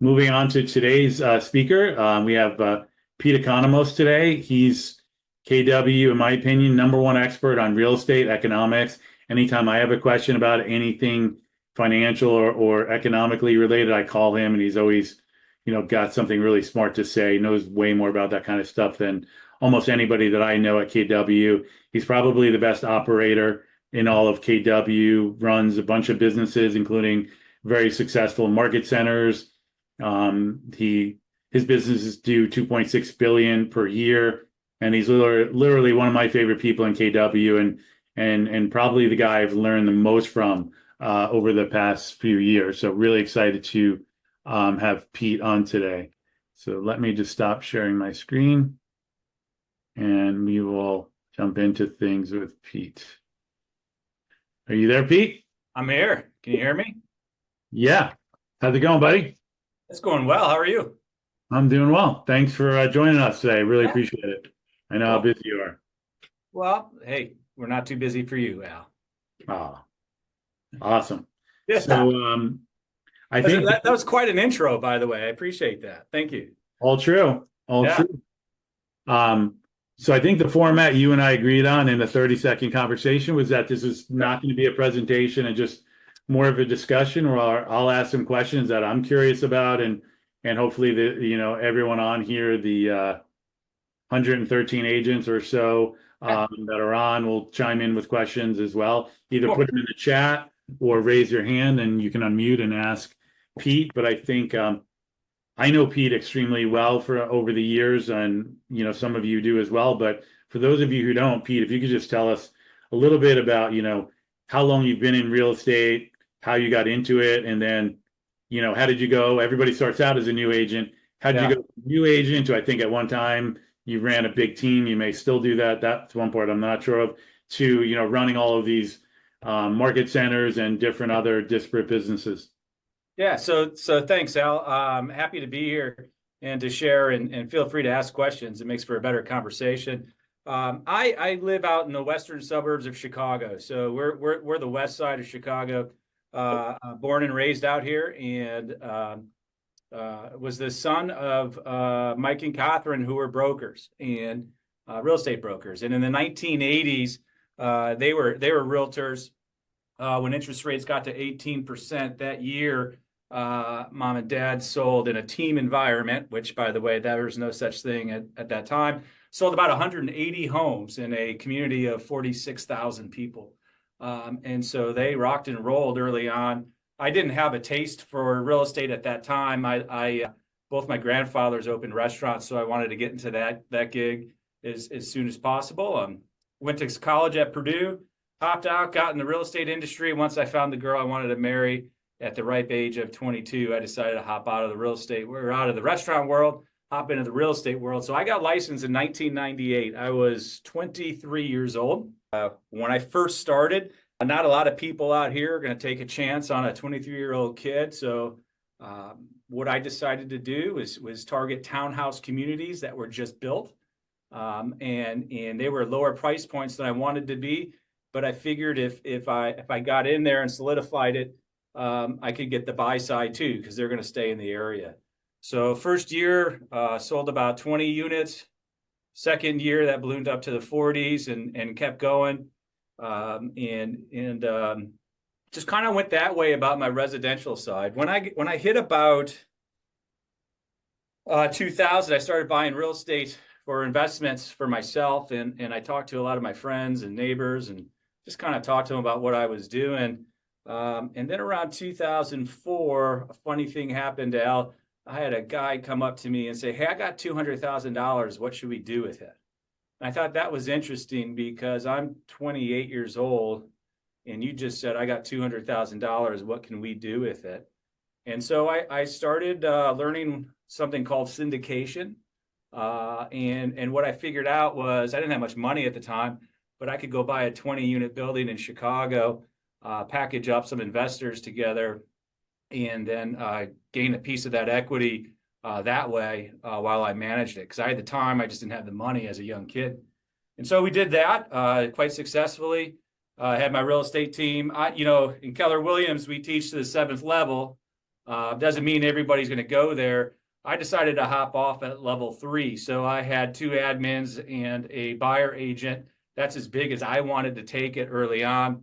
moving on to today's speaker, we have Pete Economos today. He's KW, in my opinion, number one expert on real estate economics. Anytime I have a question about anything financial or economically related, I call him, and he's always, got something really smart to say. He knows way more about that kind of stuff than almost anybody that I know at KW. He's probably the best operator in all of KW, runs a bunch of businesses, including very successful market centers. His businesses do 2.6 billion per year, and he's literally one of my favorite people in KW, and probably the guy I've learned the most from over the past few years. So really excited to have Pete on today. So let me just stop sharing my screen, and we will jump into things with Pete. Are you there, Pete? I'm here. Can you hear me? Yeah. How's it going, buddy? It's going well. How are you? I'm doing well. Thanks for joining us today. Really Yeah. appreciate it. I know how Cool. busy you are. Well, hey, we're not too busy for you, Al. Ah, awesome. Yeah. So I think That was quite an intro, by the way. I appreciate that. Thank you. all true. All Yeah. true. So I think the format you and I agreed on in a 30-second conversation was that this is not going to be a presentation and just more of a discussion, where I'll ask some questions that I'm curious about, and hopefully everyone on here, the 113 agents or so that are on, will chime in with questions as well. Either Cool. put them in the chat or raise your hand and you can unmute and ask Pete. But I think I know Pete extremely well for over the years, and some of you do as well. But for those of you who don't, Pete, if you could just tell us a little bit about how long you've been in real estate, how you got into it, and then how did you go? Everybody starts out as a new agent. How did you go from new agent to, I think at one time you ran a big team? You may still do that. That's one part I'm not sure of. To running all of these market centers and different other disparate businesses. Yeah. So thanks, Al. I'm happy to be here and to share, and feel free to ask questions. It makes for a better conversation. I live out in the western suburbs of Chicago, so we're the west side of Chicago. Born and raised out here, and was the son of Mike and Catherine, who were brokers and real estate brokers. And in the 1980s, they were realtors. When interest rates got to 18% that year, mom and dad sold in a team environment, which, by the way, there was no such thing at that time. Sold about 180 homes in a community of 46,000 people. And so they rocked and rolled early on. I didn't have a taste for real estate at that time. Both my grandfathers opened restaurants, so I wanted to get into that gig as soon as possible. Went to college at Purdue, hopped out, got in the real estate industry. Once I found the girl I wanted to marry at the ripe age of 22, I decided to hop out of the real estate. We're out of the restaurant world, hop into the real estate world. So I got licensed in 1998. I was 23 years old. When I first started, not a lot of people out here are going to take a chance on a 23-year-old kid. So what I decided to do was target townhouse communities that were just built. And they were lower price points than I wanted to be. But I figured if I got in there and solidified it, I could get the buy side too, because they're going to stay in the area. So first year, sold about 20 units. Second year, that ballooned up to the 40s and kept going. Just kind of went that way about my residential side. When I hit about 2000, I started buying real estate for investments for myself, and I talked to a lot of my friends and neighbors and just kind of talked to them about what I was doing. And then around 2004, a funny thing happened, Al. I had a guy come up to me and say, "Hey, I got $200,000. What should we do with it?" And I thought that was interesting, because I'm 28 years old, and you just said, "I got $200,000. What can we do with it?" And so I started learning something called syndication. And what I figured out was I didn't have much money at the time, but I could go buy a 20-unit building in Chicago, package up some investors together, and then gain a piece of that equity that way while I managed it. Because at the time, I just didn't have the money as a young kid. And so we did that quite successfully. I had my real estate team. In Keller Williams, we teach to the 7th level. Doesn't mean everybody's going to go there. I decided to hop off at level 3. So I had 2 admins and a buyer agent. That's as big as I wanted to take it early on.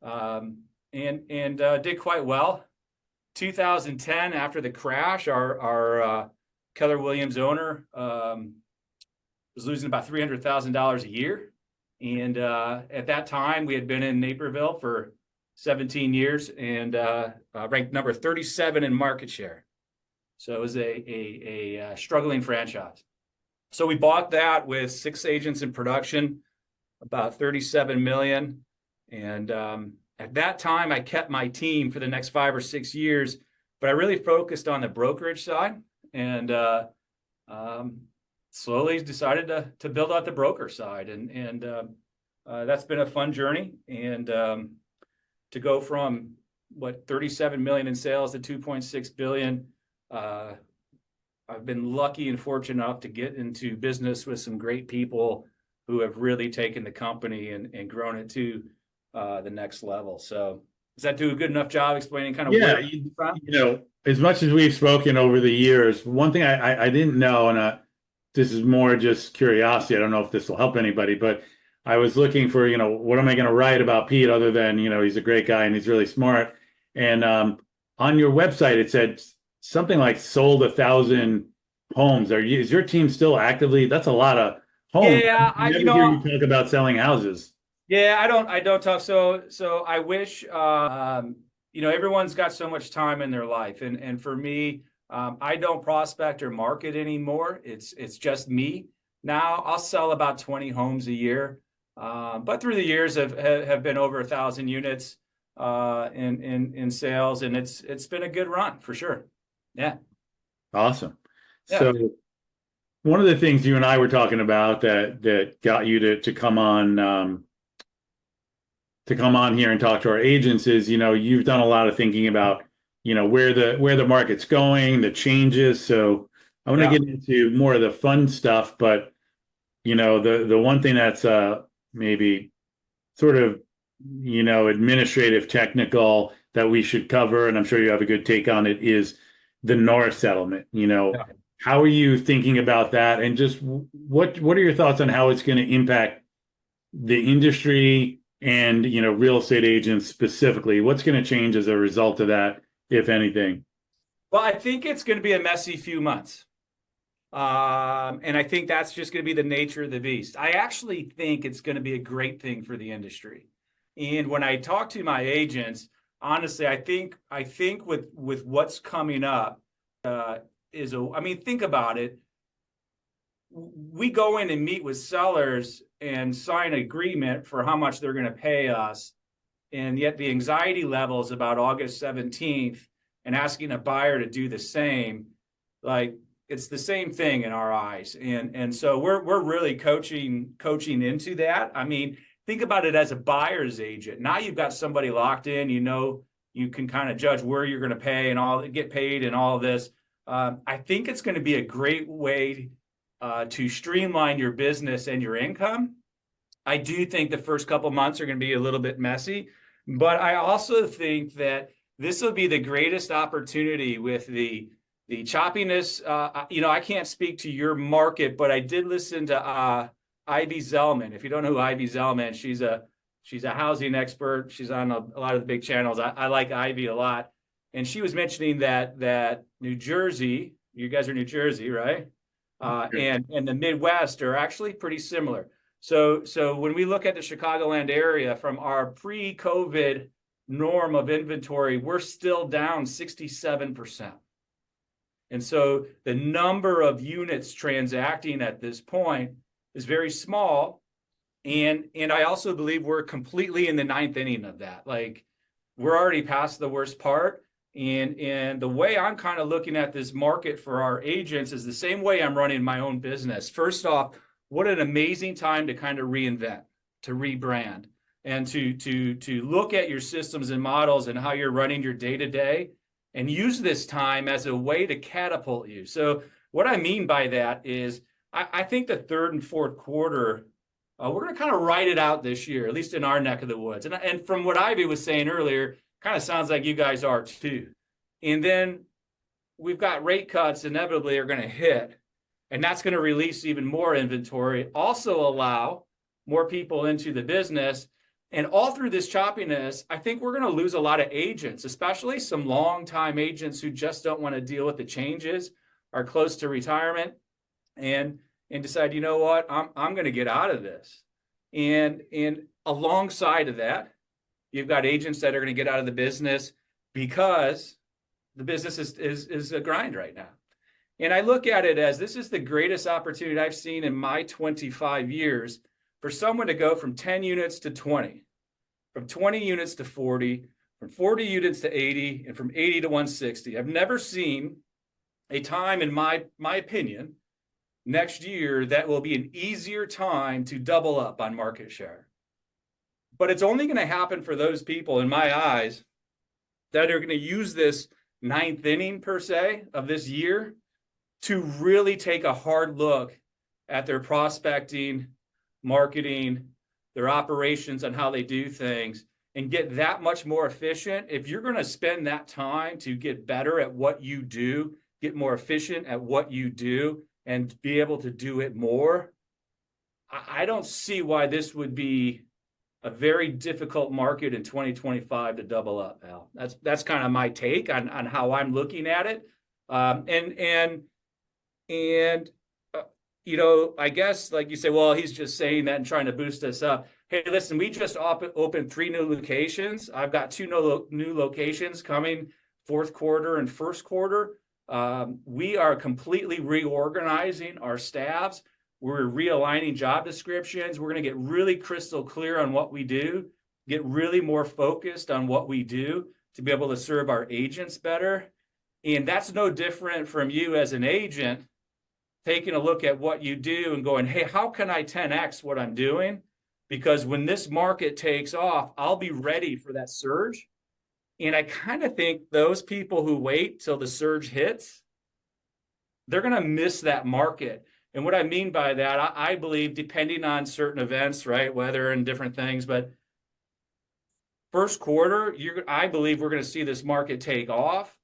And did quite well. 2010, after the crash, our Keller Williams owner was losing about $300,000 a year. And at that time, we had been in Naperville for 17 years and ranked number 37 in market share. So it was a struggling franchise. So we bought that with 6 agents in production, about 37 million. And at that time, I kept my team for the next 5 or 6 years, but I really focused on the brokerage side and slowly decided to build out the broker side. And that's been a fun journey. And to go from 37 million in sales to 2.6 billion. I've been lucky and fortunate enough to get into business with some great people who have really taken the company and grown it to the next level. So does that do a good enough job explaining kind of where as much as we've spoken over the years, one thing I didn't know, and this is more just curiosity. I don't know if this will help anybody, but I was looking for, what am I going to write about Pete other than, he's a great guy and he's really smart. And on your website, it said something like sold 1,000 homes. Is your team still actively? That's a lot of homes. Yeah, I never hear you talk about selling houses. Yeah, I don't talk. So I wish, everyone's got so much time in their life. And for me, I don't prospect or market anymore. It's just me. Now I'll sell about 20 homes a year. But through the years have been over 1,000 units in sales, and it's been a good run for sure. Yeah. Awesome. Yeah. So one of the things you and I were talking about that got you to come on here and talk to our agents is, you've done a lot of thinking about, where the market's going, the changes. So I want to get into more of the fun stuff, but the one thing that's maybe sort of, administrative, technical that we should cover, and I'm sure you have a good take on it, is the North settlement. How are you thinking about that? And just what are your thoughts on how it's going to impact the industry and, real estate agents specifically? What's going to change as a result of that, if anything? Well, I think it's going to be a messy few months. And I think that's just going to be the nature of the beast. I actually think it's going to be a great thing for the industry. And when I talk to my agents, honestly, I think with what's coming up, think about it. We go in and meet with sellers and sign an agreement for how much they're going to pay us. And yet the anxiety levels about August 17th and asking a buyer to do the same, like it's the same thing in our eyes. And so we're really coaching into that. I mean, think about it as a buyer's agent. Now you've got somebody locked in, you can kind of judge where you're going to pay and get paid and all of this. I think it's going to be a great way to streamline your business and your income. I do think the first couple months are going to be a little bit messy, but I also think that this will be the greatest opportunity with the choppiness. I can't speak to your market, but I did listen to Ivy Zellman. If you don't know who Ivy Zellman, she's a housing expert. She's on a lot of the big channels. I like Ivy a lot. And she was mentioning that New Jersey, you guys are New Jersey, right? And the Midwest are actually pretty similar. So when we look at the Chicagoland area from our pre-COVID norm of inventory, we're still down 67%. And so the number of units transacting at this point is very small. And I also believe we're completely in the 9th inning of that. Like we're already past the worst part. And the way I'm kind of looking at this market for our agents is the same way I'm running my own business. First off, what an amazing time to kind of reinvent, to rebrand, and to look at your systems and models and how you're running your day-to-day and use this time as a way to catapult you. So what I mean by that is I think the 3rd and 4th quarter, we're going to kind of ride it out this year, at least in our neck of the woods. And from what Ivy was saying earlier, kind of sounds like you guys are too. And then we've got rate cuts inevitably are going to hit, and that's going to release even more inventory, also allow more people into the business. And all through this choppiness, I think we're going to lose a lot of agents, especially some long-time agents who just don't want to deal with the changes, are close to retirement, and decide, you know what, I'm going to get out of this. And alongside of that, you've got agents that are going to get out of the business because the business is a grind right now. And I look at it as this is the greatest opportunity I've seen in my 25 years for someone to go from 10 units to 20, from 20 units to 40, from 40 units to 80, and from 80 to 160. I've never seen a time, in my opinion, next year that will be an easier time to double up on market share. But it's only going to happen for those people, in my eyes, that are going to use this ninth inning, per se, of this year to really take a hard look at their prospecting, marketing, their operations, and how they do things, and get that much more efficient. If you're going to spend that time to get better at what you do, get more efficient at what you do, and be able to do it more, I don't see why this would be a very difficult market in 2025 to double up, Al. That's kind of my take on how I'm looking at it. You know, I guess, like you say, well, he's just saying that and trying to boost us up. Hey, listen, we just opened 3 new locations. I've got 2 new locations coming fourth quarter and first quarter. We are completely reorganizing our staffs. We're realigning job descriptions. We're going to get really crystal clear on what we do, get really more focused on what we do to be able to serve our agents better. And that's no different from you as an agent taking a look at what you do and going, hey, how can I 10X what I'm doing? Because when this market takes off, I'll be ready for that surge. And I kind of think those people who wait till the surge hits, they're going to miss that market. And what I mean by that, I believe, depending on certain events, right, weather and different things, but first quarter, I believe we're going to see this market take off.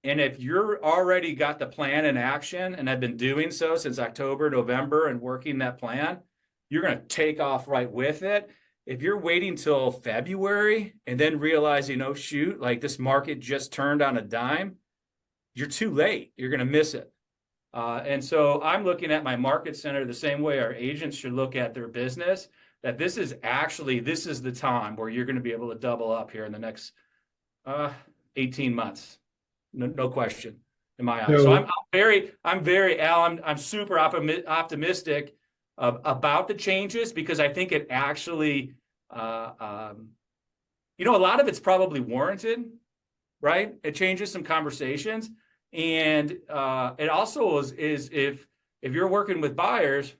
And if you're already got the plan in action and have been doing so since October, November, and working that plan, you're going to take off right with it. If you're waiting till February and then realizing, oh, shoot, like this market just turned on a dime, you're too late. You're going to miss it. And so I'm looking at my market center the same way our agents should look at their business, that this is the time where you're going to be able to double up here in the next 18 months. No question in my eyes. So I'm super optimistic about the changes, because I think it actually, a lot of it's probably warranted, right? It changes some conversations. And it also is if you're working with buyers,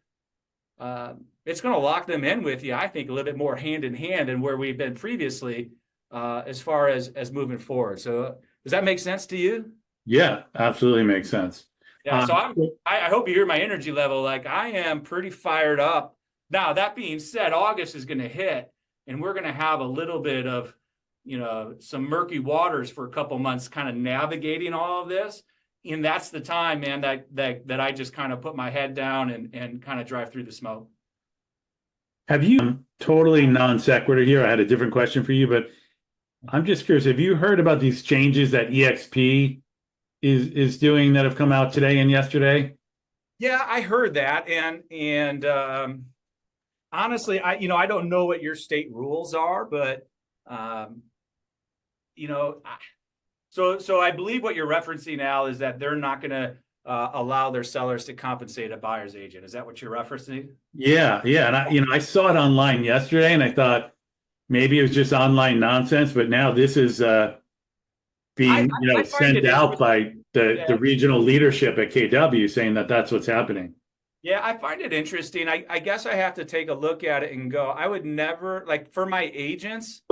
it's going to lock them in with you, I think, a little bit more hand in hand than where we've been previously, as far as moving forward. So does that make sense to you? Yeah, absolutely makes sense. Yeah. So I hope you hear my energy level. Like, I am pretty fired up. Now, that being said, August is going to hit, and we're going to have a little bit of, some murky waters for a couple months, kind of navigating all of this. And that's the time, man, that I just kind of put my head down and kind of drive through the smoke. Have you, totally non sequitur here, I had a different question for you, but I'm just curious, have you heard about these changes that EXP is doing that have come out today and yesterday? Yeah, I heard that. And honestly, I don't know what your state rules are, but so I believe what you're referencing, Al, is that they're not going to allow their sellers to compensate a buyer's agent. Is that what you're referencing? Yeah. And I saw it online yesterday, and I thought maybe it was just online nonsense, but now this is being sent out by the regional leadership at KW, saying that that's what's happening. Yeah, I find it interesting. I guess I have to take a look at it and go, I would never, like, for my agents,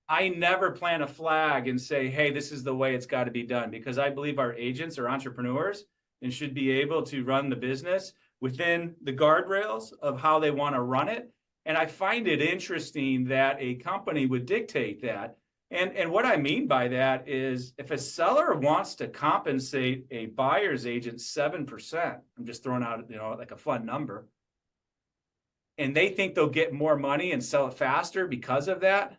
I never plant a flag and say, hey, this is the way it's got to be done, because I believe our agents are entrepreneurs and should be able to run the business within the guardrails of how they want to run it. And I find it interesting that a company would dictate that. And what I mean by that is if a seller wants to compensate a buyer's agent 7%, I'm just throwing out, like a fun number, and they think they'll get more money and sell it faster because of that,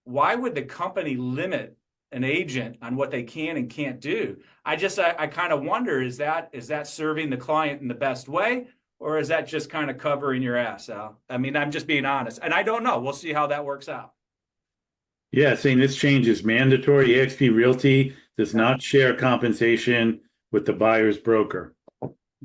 why would the company limit an agent on what they can and can't do? I kind of wonder, is that serving the client in the best way, or is that just kind of covering your ass, Al? I mean, I'm just being honest, and I don't know. We'll see how that works out. Yeah, saying this change is mandatory. eXp Realty does not share compensation with the buyer's broker.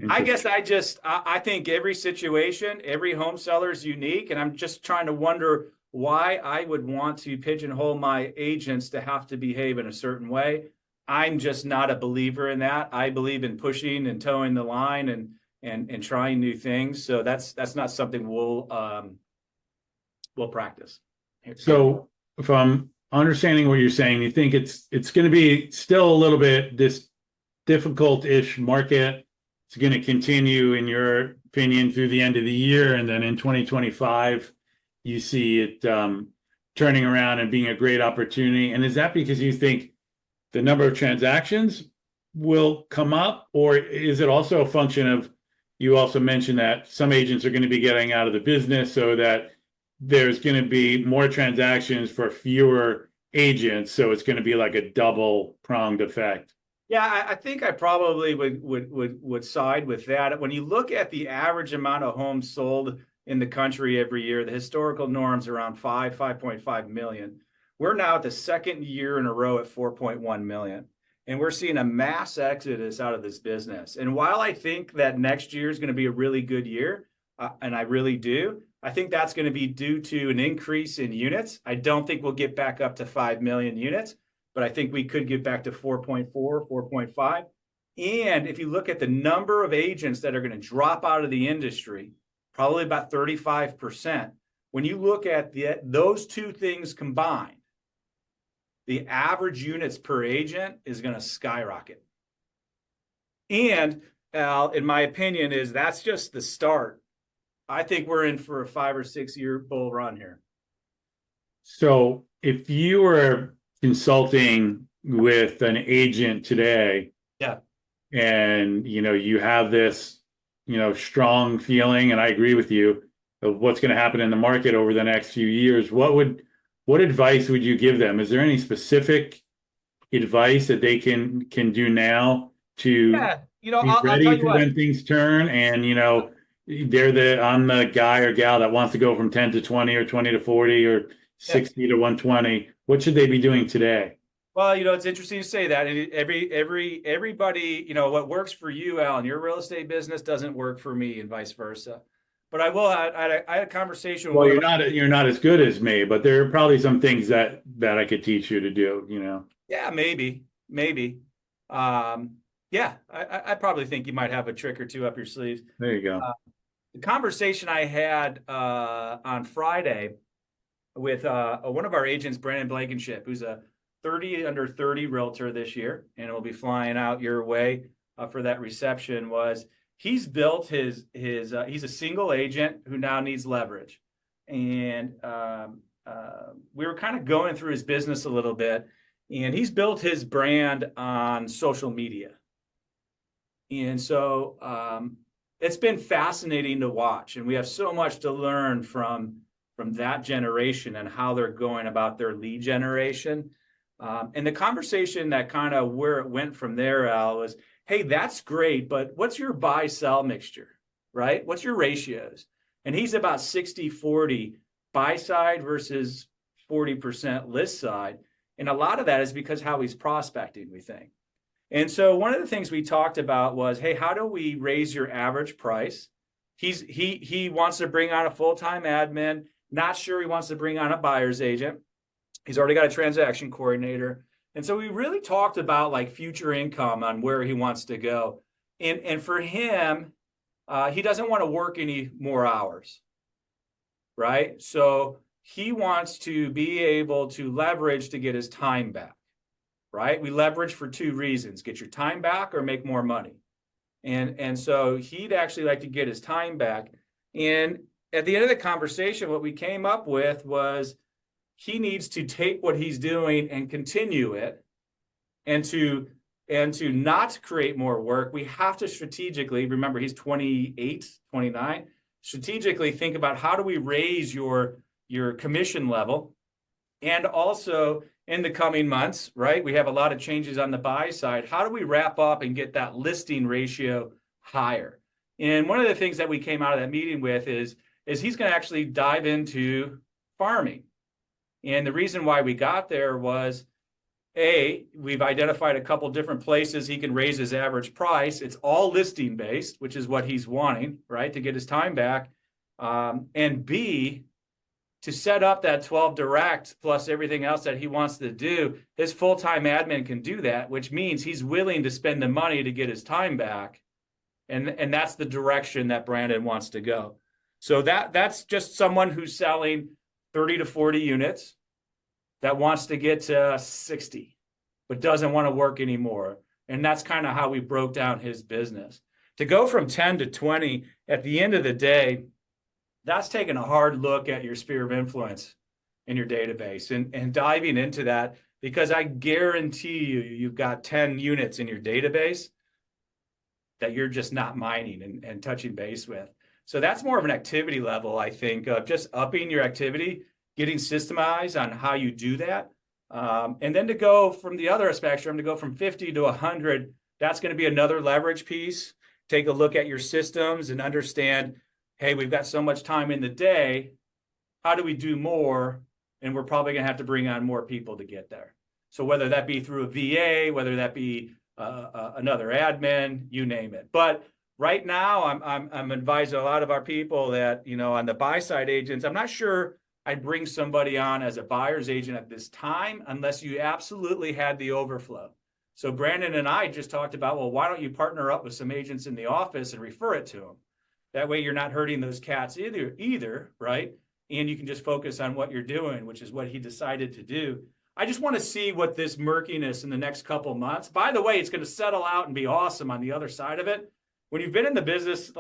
I guess Interesting. I think every situation, every home seller is unique, and I'm just trying to wonder why I would want to pigeonhole my agents to have to behave in a certain way. I'm just not a believer in that. I believe in pushing and towing the line and trying new things. So that's not something we'll practice here. So if I'm understanding what you're saying, you think it's going to be still a little bit this difficult-ish market. It's going to continue, in your opinion, through the end of the year, and then in 2025, you see it turning around and being a great opportunity. And is that because you think the number of transactions will come up, or is it also a function of, you also mentioned that some agents are going to be getting out of the business, so that there's going to be more transactions for fewer agents, so it's going to be like a double pronged effect? Yeah, I think I probably would side with that. When you look at the average amount of homes sold in the country every year, the historical norm's around 5.5 million. We're now at the second year in a row at 4.1 million. And we're seeing a mass exodus out of this business. And while I think that next year is going to be a really good year, and I really do, I think that's going to be due to an increase in units. I don't think we'll get back up to 5 million units, but I think we could get back to 4.4, 4.5. And if you look at the number of agents that are going to drop out of the industry, probably about 35%. When you look at those two things combined, the average units per agent is going to skyrocket. And Al, in my opinion, that's just the start. I think we're in for a 5 or 6 year bull run here. So if you were consulting with an agent today, yeah, and you have this strong feeling, and I agree with you, of what's going to happen in the market over the next few years, what advice would you give them? Is there any specific advice that they can do now to yeah, be I'll tell ready you for what. when things turn, and I'm the guy or gal that wants to go from 10 to 20 or 20 to 40 or Yeah. 60 to 120? What should they be doing today? Well, it's interesting to say that. And everybody, what works for you, Al, in your real estate business doesn't work for me, and vice versa. But I had a conversation with Well, one of you're not as good as me, but there are probably some things that I could teach you to do. yeah, maybe. Yeah, I probably think you might have a trick or two up your sleeves. There you go. The conversation I had on Friday with one of our agents, Brandon Blankenship, who's a 30 under 30 realtor this year, and will be flying out your way for that reception, was he's built his he's a single agent who now needs leverage. And we were kind of going through his business a little bit, and he's built his brand on social media. And so it's been fascinating to watch, and we have so much to learn from that generation and how they're going about their lead generation. And the conversation that kind of where it went from there, Al, was, hey, that's great, but what's your buy-sell mixture, right? What's your ratios? And he's about 60-40 buy side versus 40% list side. And a lot of that is because how he's prospecting, we think. And so one of the things we talked about was, hey, how do we raise your average price? He wants to bring on a full-time admin, not sure he wants to bring on a buyer's agent. He's already got a transaction coordinator. And so we really talked about like future income on where he wants to go. And for him, he doesn't want to work any more hours, right? So he wants to be able to leverage to get his time back, right? We leverage for two reasons: get your time back or make more money. And so he'd actually like to get his time back. And at the end of the conversation, what we came up with was, he needs to take what he's doing and continue it, and to not create more work. We have to strategically, remember he's 28, 29, strategically think about how do we raise your commission level. And also in the coming months, right, we have a lot of changes on the buy side. How do we wrap up and get that listing ratio higher? And one of the things that we came out of that meeting with is he's going to actually dive into farming. And the reason why we got there was, we've identified a couple different places he can raise his average price. It's all listing based, which is what he's wanting, right, to get his time back. And B, to set up that 12 direct plus everything else that he wants to do, his full-time admin can do that, which means he's willing to spend the money to get his time back. And that's the direction that Brandon wants to go. So that's just someone who's selling 30 to 40 units that wants to get to 60, but doesn't want to work anymore. And that's kind of how we broke down his business. To go from 10 to 20, at the end of the day, that's taking a hard look at your sphere of influence in your database and diving into that, because I guarantee you've got 10 units in your database that you're just not mining and touching base with. So that's more of an activity level, I think, of just upping your activity, getting systemized on how you do that. And then to go from the other spectrum, to go from 50 to 100, that's going to be another leverage piece. Take a look at your systems and understand, hey, we've got so much time in the day. How do we do more? And we're probably going to have to bring on more people to get there. So whether that be through a VA, whether that be another admin, you name it. But right now, I'm advising a lot of our people that, on the buy side agents, I'm not sure I'd bring somebody on as a buyer's agent at this time unless you absolutely had the overflow. So Brandon and I just talked about, well, why don't you partner up with some agents in the office and refer it to them? That way you're not hurting those cats either, right? And you can just focus on what you're doing, which is what he decided to do. I just want to see what this murkiness in the next couple of months. By the way, it's going to settle out and be awesome on the other side of it. When you've been in the business,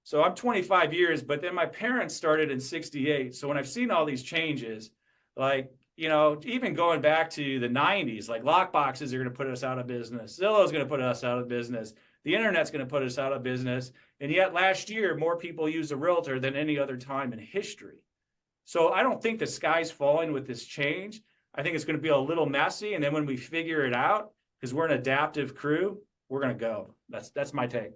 so I'm 25 years, but then my parents started in 68. So when I've seen all these changes, even going back to the 90s, like lockboxes are going to put us out of business. Zillow's going to put us out of business. The internet's going to put us out of business. And yet last year, more people used a realtor than any other time in history. So I don't think the sky's falling with this change. I think it's going to be a little messy. And then when we figure it out, because we're an adaptive crew, we're going to go. That's my take.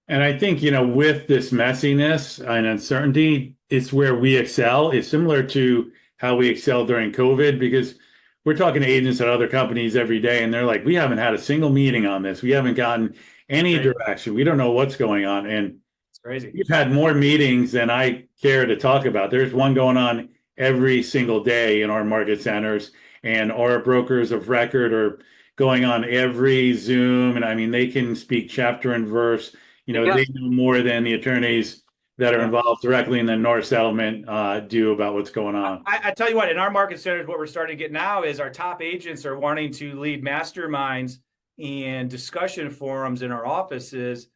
And I think, with this messiness and uncertainty, it's where we excel. It's similar to how we excel during COVID, because we're talking to agents at other companies every day, and they're like, we haven't had a single meeting on this. We haven't gotten any direction. We don't know what's going on. And it's crazy. We've had more meetings than I care to talk about. There's one going on every single day in our market centers, and our brokers of record are going on every Zoom. And I mean, they can speak chapter and verse. They know more than the attorneys that are involved directly in the North settlement do about what's going on. I tell you what, in our market centers, what we're starting to get now is our top agents are wanting to lead masterminds and discussion forums in our offices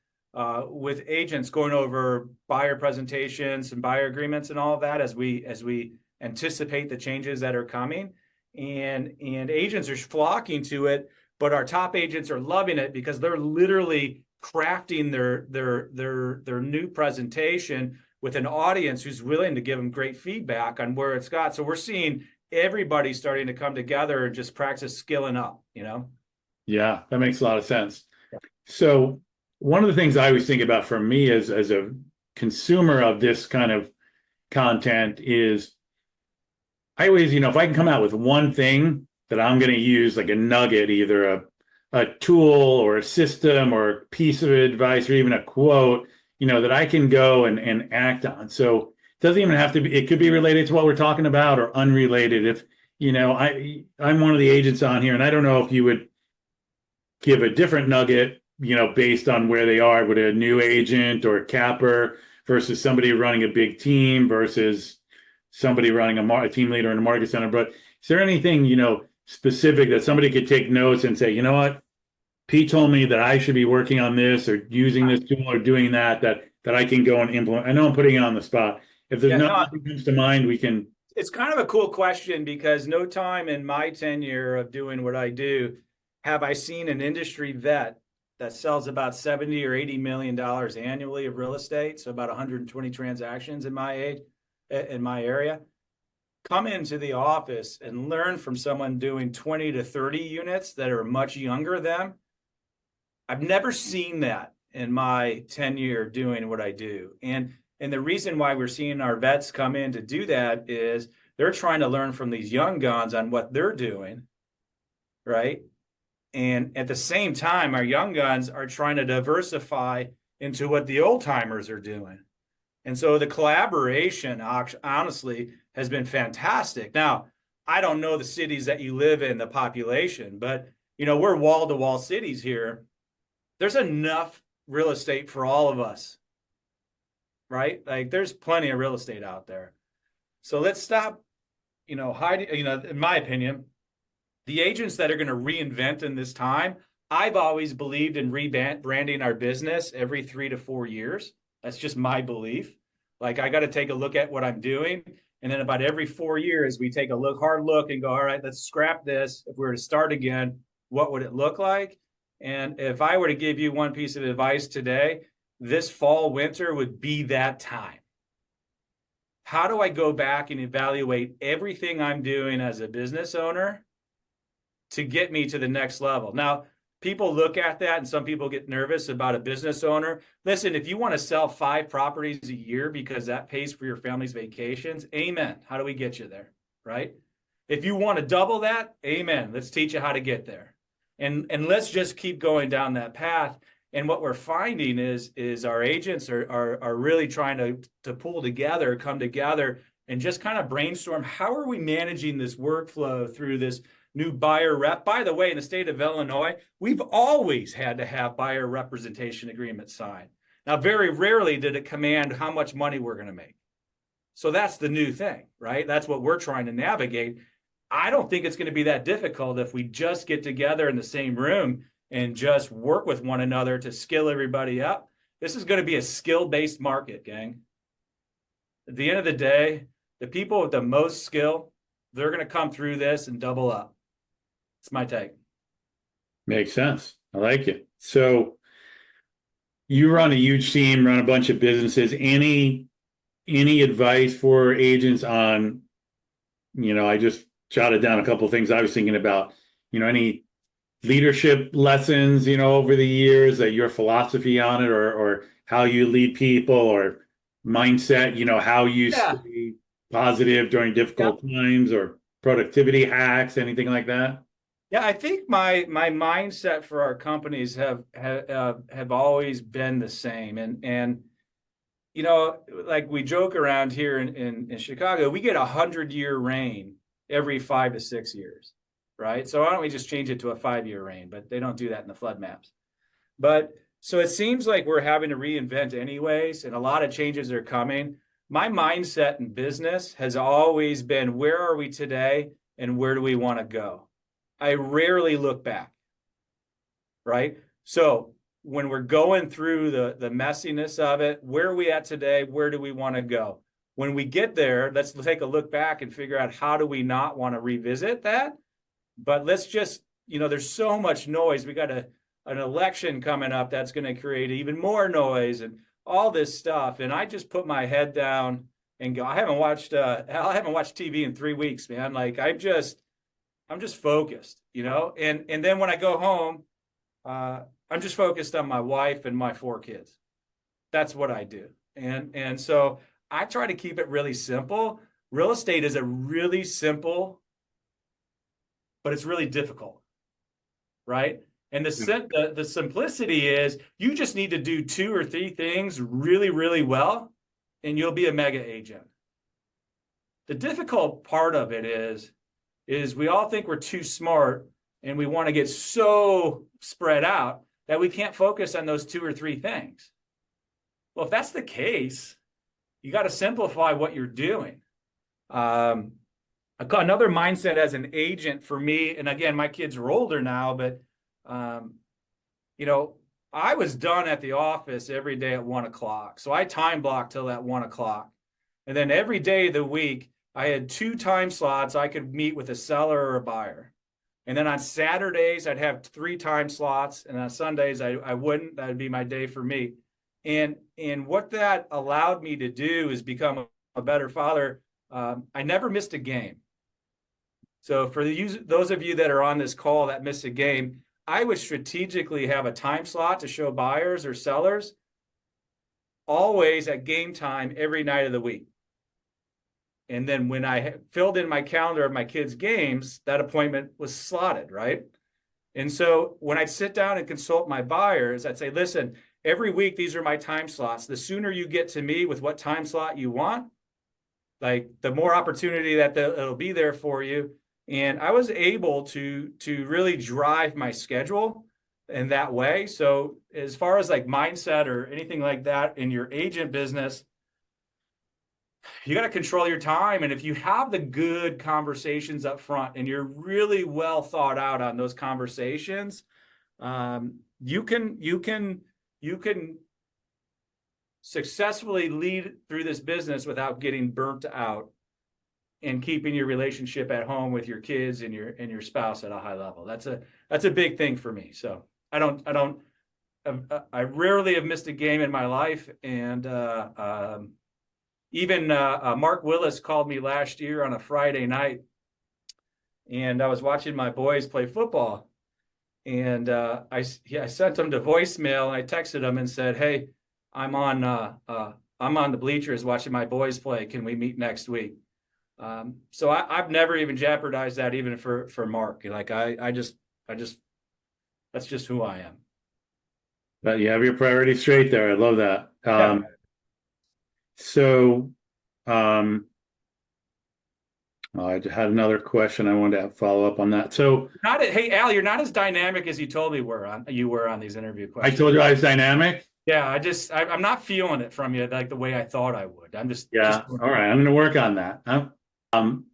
with agents going over buyer presentations and buyer agreements and all of that as we anticipate the changes that are coming. And agents are flocking to it, but our top agents are loving it because they're literally crafting their new presentation with an audience who's willing to give them great feedback on where it's got. So we're seeing everybody starting to come together and just practice skilling up, Yeah, that makes a lot of sense. So one of the things I always think about for me as a consumer of this kind of content is I always, if I can come out with one thing that I'm going to use, like a nugget, either a tool or a system or a piece of advice or even a quote, that I can go and act on. So it doesn't even have to be, it could be related to what we're talking about or unrelated. If, I'm one of the agents on here, and I don't know if you would give a different nugget, based on where they are with a new agent or a capper versus somebody running a big team versus somebody running a team leader in a market center. But is there anything, specific that somebody could take notes and say, you know what, Pete told me that I should be working on this or using this tool or doing that I can go and implement? I know I'm putting it on the spot. If there's nothing that comes to mind, we can it's kind of a cool question because no time in my tenure of doing what I do have I seen an industry vet that sells about 70 or 80 million dollars annually of real estate, so about 120 transactions in my area, come into the office and learn from someone doing 20 to 30 units that are much younger than them. I've never seen that in my tenure doing what I do. And the reason why we're seeing our vets come in to do that is they're trying to learn from these young guns on what they're doing, right? And at the same time, our young guns are trying to diversify into what the old timers are doing. And so the collaboration, honestly, has been fantastic. Now, I don't know the cities that you live in, the population, but we're wall to wall cities here. There's enough real estate for all of us, right? Like there's plenty of real estate out there. So let's stop, hiding, in my opinion, the agents that are going to reinvent in this time. I've always believed in rebranding our business every 3 to 4 years. That's just my belief. Like I got to take a look at what I'm doing. And then about every 4 years, we take a hard look and go, all right, let's scrap this. If we were to start again, what would it look like? And if I were to give you one piece of advice today, this fall, winter would be that time. How do I go back and evaluate everything I'm doing as a business owner to get me to the next level? Now, people look at that and some people get nervous about a business owner. Listen, if you want to sell 5 properties a year because that pays for your family's vacations, amen. How do we get you there, right? If you want to double that, amen. Let's teach you how to get there. And let's just keep going down that path. And what we're finding is our agents are really trying to pull together, come together, and just kind of brainstorm, how are we managing this workflow through this new buyer rep? By the way, in the state of Illinois, we've always had to have buyer representation agreements signed. Now, very rarely did it command how much money we're going to make. So that's the new thing, right? That's what we're trying to navigate. I don't think it's going to be that difficult if we just get together in the same room and just work with one another to skill everybody up. This is going to be a skill-based market, gang. At the end of the day, the people with the most skill, they're going to come through this and double up. It's my take. Makes sense. I like it. So you run a huge team, run a bunch of businesses. Any advice for agents on, I just jotted down a couple of things I was thinking about, any leadership lessons, over the years, that your philosophy on it, or how you lead people, or mindset, how you stay positive during difficult times, or productivity hacks, anything like that? Yeah, I think my mindset for our companies have always been the same. And like we joke around here in Chicago, we get 100-year rain every 5 to 6 years, right? So why don't we just change it to a 5-year rain? But they don't do that in the flood maps. But so it seems like we're having to reinvent anyways, and a lot of changes are coming. My mindset in business has always been, where are we today and where do we want to go? I rarely look back, right? So when we're going through the messiness of it, where are we at today? Where do we want to go? When we get there, let's take a look back and figure out, how do we not want to revisit that? But let's just, there's so much noise. We got an election coming up that's going to create even more noise and all this stuff. And I just put my head down and go, I haven't watched TV in 3 weeks, man. Like I'm just focused, and then when I go home, I'm just focused on my wife and my 4 kids. That's what I do. And so I try to keep it really simple. Real estate is a really simple, but it's really difficult, right? And the simplicity is, you just need to do 2 or 3 things really, really well, and you'll be a mega agent. The difficult part of it is we all think we're too smart and we want to get so spread out that we can't focus on those 2 or 3 things. Well, if that's the case, you got to simplify what you're doing. Another mindset as an agent for me, and again, my kids are older now, but I was done at the office every day at 1 o'clock. So I time blocked till at 1 o'clock. And then every day of the week, I had 2 time slots I could meet with a seller or a buyer. And then on Saturdays, I'd have 3 time slots. And on Sundays, I wouldn't. That would be my day for me. And what that allowed me to do is become a better father. I never missed a game. So for those of you that are on this call that miss a game, I would strategically have a time slot to show buyers or sellers always at game time every night of the week. And then when I filled in my calendar of my kids' games, that appointment was slotted, right? And so when I'd sit down and consult my buyers, I'd say, listen, every week, these are my time slots. The sooner you get to me with what time slot you want, like the more opportunity that it'll be there for you. And I was able to really drive my schedule in that way. So as far as like mindset or anything like that in your agent business, you got to control your time. And if you have the good conversations up front and you're really well thought out on those conversations, you can successfully lead through this business without getting burnt out and keeping your relationship at home with your kids and your spouse at a high level. That's a big thing for me. So I rarely have missed a game in my life. And even Mark Willis called me last year on a Friday night, and I was watching my boys play football. And I sent him to voicemail, and I texted him and said, "Hey, I'm on the bleachers watching my boys play. Can we meet next week?" So I've never even jeopardized that, even for Mark. Like I just that's just who I am. But you have your priorities straight there. I love that. Yeah. So, I had another question I wanted to follow up on that. So, Hey Al, you're not as dynamic as you told me you were on these interview I questions. told you I was dynamic. Yeah, I'm not feeling it from you like the way I thought I would. I'm just Yeah. All right. I'm going to work on that.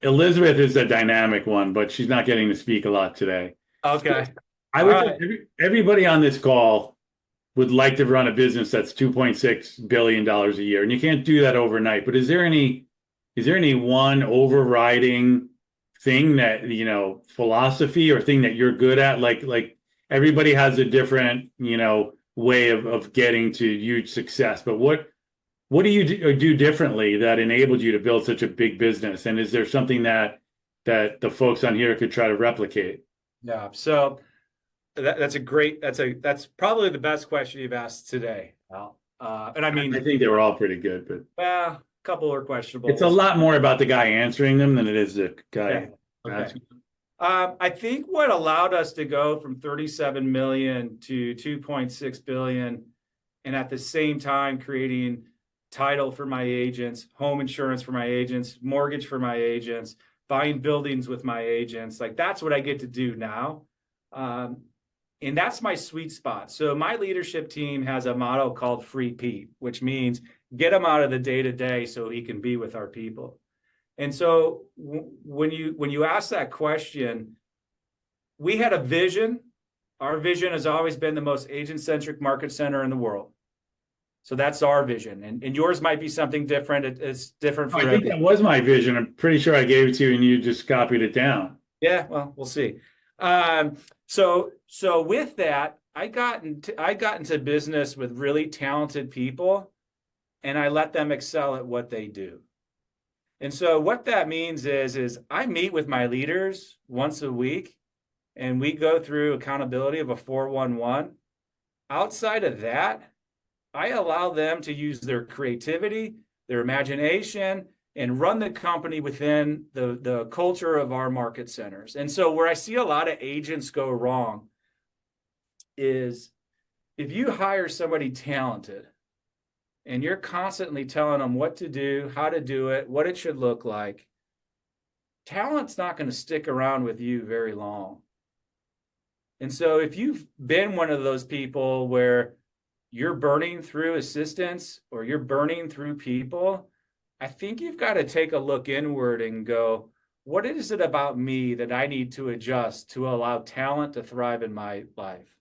Elizabeth is a dynamic one, but she's not getting to speak a lot today. Okay. I would say everybody on this call would like to run a business that's $2.6 billion a year. And you can't do that overnight. But is there any one overriding thing that, philosophy or thing that you're good at? Like everybody has a different, way of getting to huge success. But what do you do differently that enabled you to build such a big business? And is there something that the folks on here could try to replicate? Yeah. So that's probably the best question you've asked today, Al. And I mean, I think they were all pretty good, but a couple are questionable. it's a lot more about the guy answering them than it is the guy. Yeah. Okay. I think what allowed us to go from 37 million to 2.6 billion, and at the same time creating title for my agents, home insurance for my agents, mortgage for my agents, buying buildings with my agents, like that's what I get to do now. And that's my sweet spot. So my leadership team has a motto called Free Pete, which means get him out of the day-to-day so he can be with our people. And so when you ask that question, we had a vision. Our vision has always been the most agent-centric market center in the world. So that's our vision. And yours might be something different. It's different for I think that was my vision. I'm pretty sure I gave it to you and you just copied it down. Yeah, well, we'll see. So with that, I got into business with really talented people, and I let them excel at what they do. And so what that means is I meet with my leaders once a week, and we go through accountability of a 411. Outside of that, I allow them to use their creativity, their imagination, and run the company within the culture of our market centers. And so where I see a lot of agents go wrong is if you hire somebody talented and you're constantly telling them what to do, how to do it, what it should look like, talent's not going to stick around with you very long. And so if you've been one of those people where you're burning through assistants or you're burning through people, I think you've got to take a look inward and go, what is it about me that I need to adjust to allow talent to thrive in my life?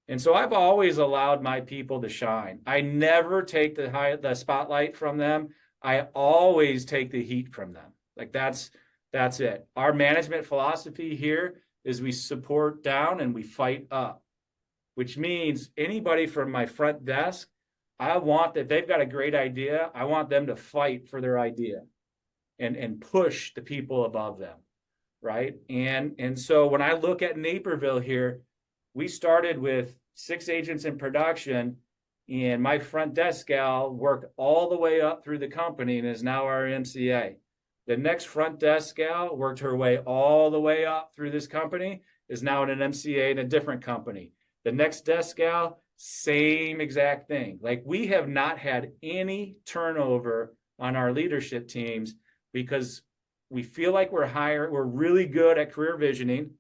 And so I've always allowed my people to shine. I never take the spotlight from them. I always take the heat from them. Like that's it. Our management philosophy here is we support down and we fight up, which means anybody from my front desk, I want that they've got a great idea. I want them to fight for their idea and push the people above them, right? And so when I look at Naperville here, we started with 6 agents in production, and my front desk gal worked all the way up through the company and is now our MCA. The next front desk gal worked her way all the way up through this company, is now an MCA in a different company. The next desk gal, same exact thing. Like, we have not had any turnover on our leadership teams because we feel like we're really good at career visioning,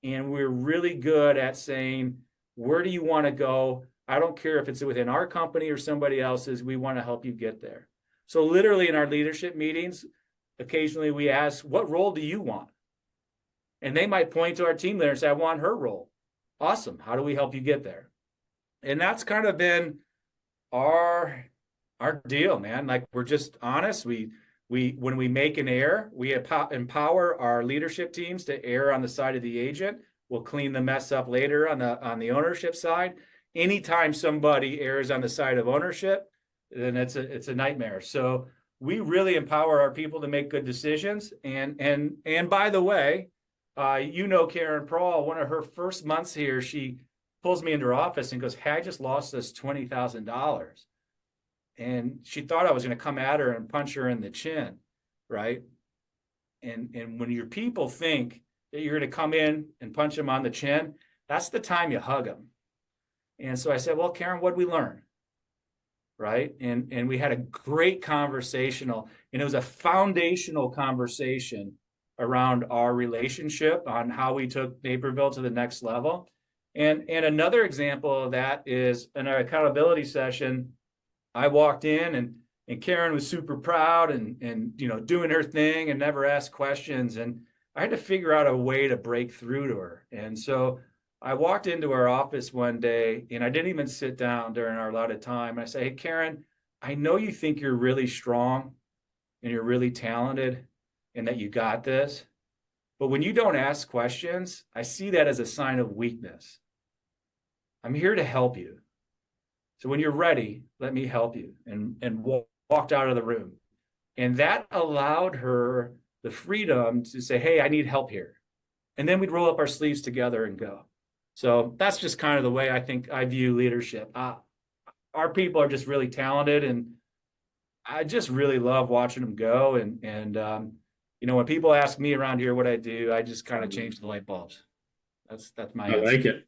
and we're really good at saying, where do you want to go? I don't care if it's within our company or somebody else's, we want to help you get there. So literally in our leadership meetings, occasionally we ask, what role do you want? And they might point to our team leader and say, I want her role. Awesome. How do we help you get there? And that's kind of been our deal, man. Like, we're just honest. We when we make an error, we empower our leadership teams to err on the side of the agent. We'll clean the mess up later on the ownership side. Anytime somebody errs on the side of ownership, then it's a nightmare. So we really empower our people to make good decisions. And by the way, Karen Prawl, one of her first months here, she pulls me into her office and goes, hey, I just lost this $20,000. And she thought I was going to come at her and punch her in the chin, right? And when your people think that you're going to come in and punch them on the chin, that's the time you hug them. And so I said, well, Karen, what'd we learn? Right? And we had a great conversational, and it was a foundational conversation around our relationship on how we took Naperville to the next level. And another example of that is in our accountability session, I walked in and Karen was super proud and doing her thing and never asked questions. And I had to figure out a way to break through to her. And so I walked into our office one day, and I didn't even sit down during our allotted time. And I say, hey, Karen, I know you think you're really strong and you're really talented and that you got this. But when you don't ask questions, I see that as a sign of weakness. I'm here to help you. So when you're ready, let me help you. And walked out of the room. And that allowed her the freedom to say, hey, I need help here. And then we'd roll up our sleeves together and go. So that's just kind of the way I think I view leadership. Our people are just really talented, and I just really love watching them go. And when people ask me around here what I do, I just kind of change the light bulbs. That's my answer. I like it.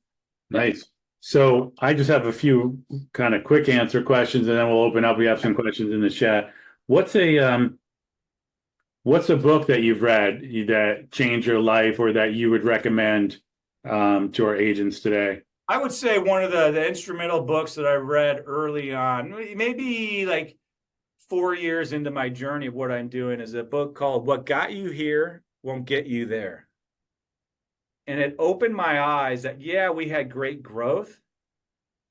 Nice. So I just have a few kind of quick answer questions, and then we'll open up. We have some questions in the chat. What's a book that you've read that changed your life, or that you would recommend to our agents today? I would say one of the instrumental books that I read early on, maybe like 4 years into my journey of what I'm doing, is a book called What Got You Here Won't Get You There. And it opened my eyes that, yeah, we had great growth,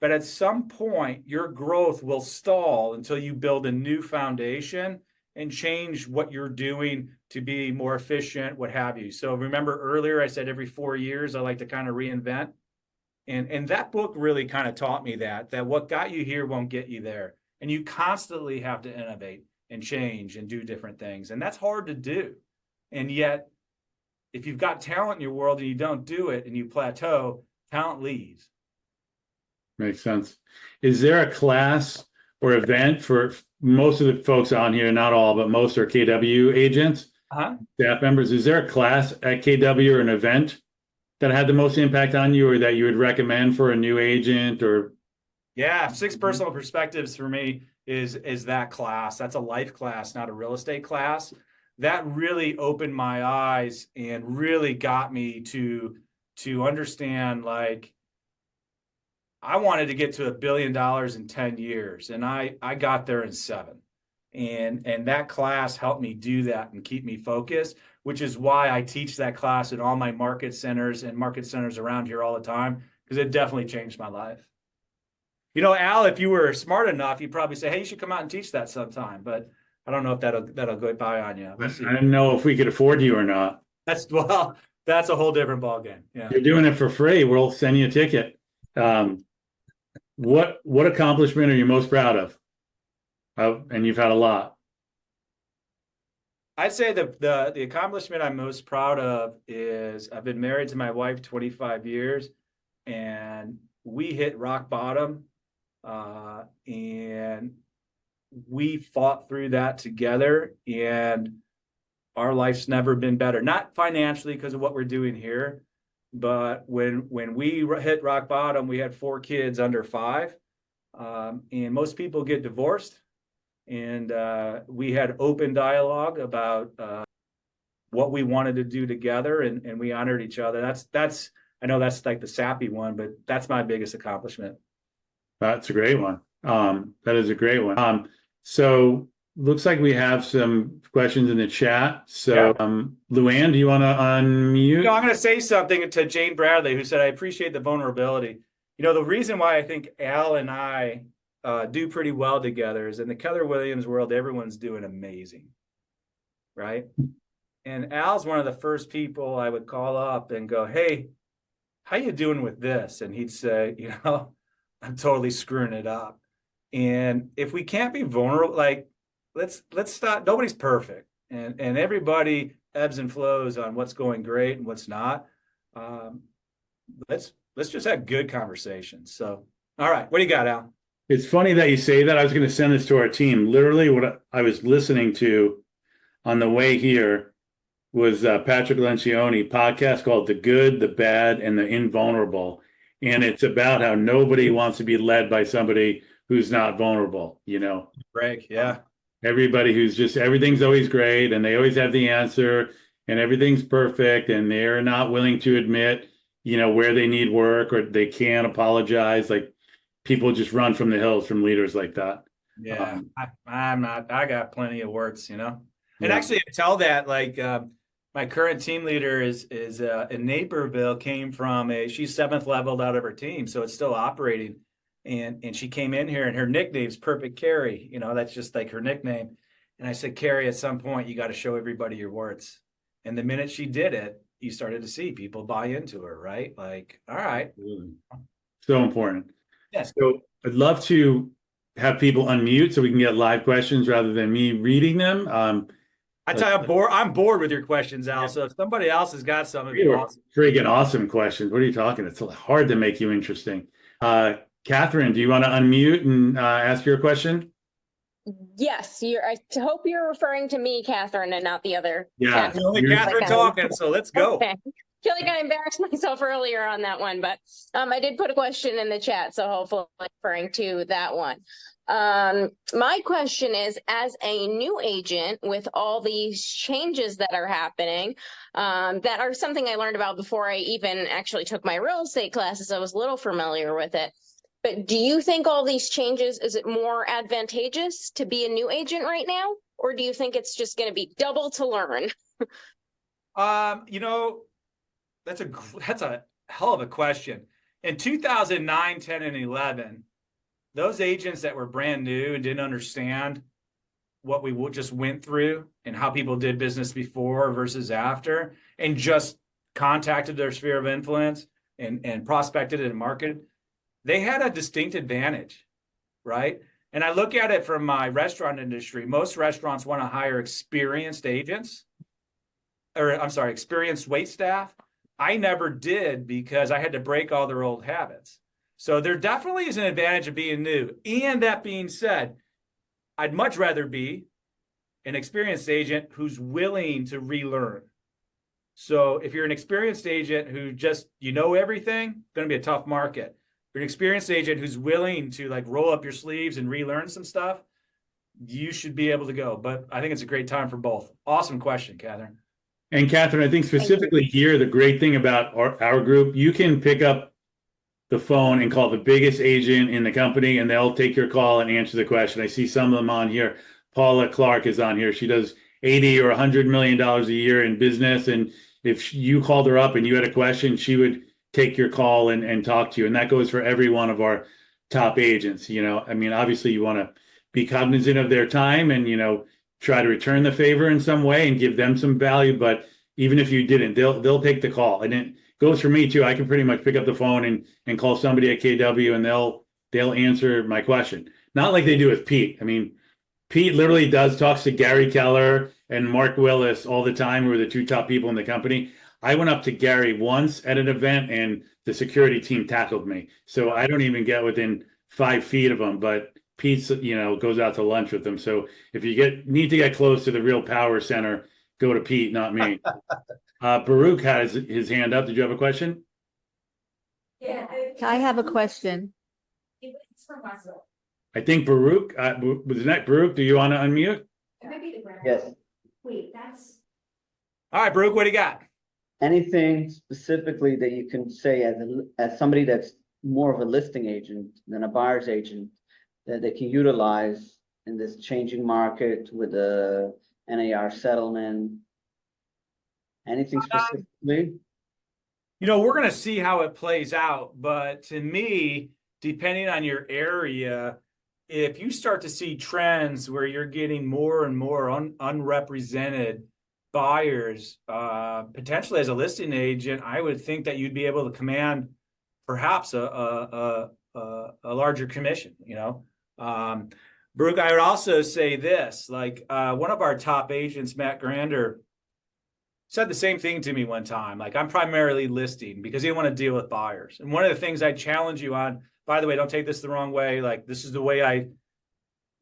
but at some point your growth will stall until you build a new foundation and change what you're doing to be more efficient, what have you. So remember earlier I said every 4 years I like to kind of reinvent. And that book really kind of taught me that what got you here won't get you there. And you constantly have to innovate and change and do different things. And that's hard to do. And yet, if you've got talent in your world and you don't do it and you plateau, talent leaves. Makes sense. Is there a class or event for most of the folks on here? Not all, but most are KW agents, staff members. Is there a class at KW or an event that had the most impact on you, or that you would recommend for a new agent? Or yeah, 6 Personal Perspectives for me is that class. That's a life class, not a real estate class. That really opened my eyes and really got me to understand, like, I wanted to get to $1 billion in 10 years, and I got there in 7. And that class helped me do that and keep me focused, which is why I teach that class in all my market centers and market centers around here all the time, because it definitely changed my life. Al, if you were smart enough, you'd probably say, hey, you should come out and teach that sometime. But I don't know if that'll go by on you. We'll see. I don't know if we could afford you or not. That's a whole different ballgame. Yeah. You're doing it for free. We'll send you a ticket. Um, what accomplishment are you most proud of? And you've had a lot. I'd say the accomplishment I'm most proud of is I've been married to my wife 25 years, and we hit rock bottom, and we fought through that together, and our life's never been better. Not financially because of what we're doing here, but when we hit rock bottom, we had 4 kids under 5, and most people get divorced. And we had open dialogue about what we wanted to do together, and we honored each other. That's I know that's like the sappy one, but that's my biggest accomplishment. That's a great one. That is a great one. So looks like we have some questions in the chat. So, Luann, do you want to unmute? I'm going to say something to Jane Bradley, who said, I appreciate the vulnerability. The reason why I think Al and I do pretty well together is in the Keller Williams world, everyone's doing amazing, right? And Al's one of the first people I would call up and go, hey, how you doing with this? And he'd say, I'm totally screwing it up. And if we can't be vulnerable, like let's stop. Nobody's perfect, and everybody ebbs and flows on what's going great and what's not. Let's just have good conversations. So, all right, what do you got, Al? It's funny that you say that. I was going to send this to our team. Literally, what I was listening to on the way here was Patrick Lencioni podcast called "The Good, the Bad, and the Invulnerable," and it's about how nobody wants to be led by somebody who's not vulnerable. Greg, yeah. Everybody who's just everything's always great and they always have the answer and everything's perfect and they're not willing to admit, where they need work or they can't apologize. Like people just run from the hills from leaders like that. Yeah, I'm not. I got plenty of words, And Yeah. actually, I tell that like my current team leader is in Naperville. Came from she's 7th leveled out of her team, so it's still operating. And she came in here and her nickname's Perfect Carrie. That's just like her nickname. And I said, Carrie, at some point you got to show everybody your words. And the minute she did it, you started to see people buy into her, right? Like, all right. Absolutely. So important. Yes. So I'd love to have people unmute so we can get live questions rather than me reading them. I tell you, I'm bored with your questions, Al. So if somebody else has got some, it'd be awesome. Freaking awesome questions. What are you talking? It's hard to make you interesting. Catherine, do you want to unmute and ask your question? Yes, I hope you're referring to me, Catherine, and not the other. Yeah, Catherine. Only Catherine talking, so let's go. Okay. I feel like I embarrassed myself earlier on that one, but I did put a question in the chat, so hopefully I'm referring to that one. My question is, as a new agent with all these changes that are happening, that are something I learned about before I even actually took my real estate classes, I was a little familiar with it. But do you think all these changes, is it more advantageous to be a new agent right now? Or do you think it's just going to be double to learn? That's a hell of a question. In 2009, 10, and 11, those agents that were brand new and didn't understand what we just went through and how people did business before versus after, and just contacted their sphere of influence and prospected and marketed, they had a distinct advantage, right? And I look at it from my restaurant industry. Most restaurants want to hire experienced agents, experienced wait staff. I never did because I had to break all their old habits. So there definitely is an advantage of being new. And that being said, I'd much rather be an experienced agent who's willing to relearn. So if you're an experienced agent who just, everything, going to be a tough market. If you're an experienced agent who's willing to like roll up your sleeves and relearn some stuff, you should be able to go. But I think it's a great time for both. Awesome question, Catherine. And Catherine, I think specifically here, the great thing about our group, you can pick up the phone and call the biggest agent in the company and they'll take your call and answer the question. I see some of them on here. Paula Clark is on here. She does 80 or $100 million a year in business. And if you called her up and you had a question, she would take your call and talk to you. And that goes for every one of our top agents. Obviously you want to be cognizant of their time and, try to return the favor in some way and give them some value. But even if you didn't, they'll take the call. And it goes for me too. I can pretty much pick up the phone and call somebody at KW, and they'll answer my question. Not like they do with Pete. I mean, Pete literally talks to Gary Keller and Mark Willis all the time, who are the two top people in the company. I went up to Gary once at an event, and the security team tackled me. So I don't even get within 5 feet of him, but Pete's, goes out to lunch with them. So if you need to get close to the real power center, go to Pete, not me. Baruch has his hand up. Did you have a question? Yeah, I have a question. I think Baruch, was that Baruch? Do you want to unmute? Yes. All right, Baruch, what do you got? Anything specifically that you can say as somebody that's more of a listing agent than a buyer's agent that they can utilize in this changing market with the NAR settlement? Anything specifically? We're going to see how it plays out. But to me, depending on your area, if you start to see trends where you're getting more and more unrepresented buyers, potentially as a listing agent, I would think that you'd be able to command perhaps a larger commission. Baruch, I would also say this, like one of our top agents, Matt Grander, said the same thing to me one time. Like, I'm primarily listing because he didn't want to deal with buyers. And one of the things I challenge you on, by the way, don't take this the wrong way, like this is the way I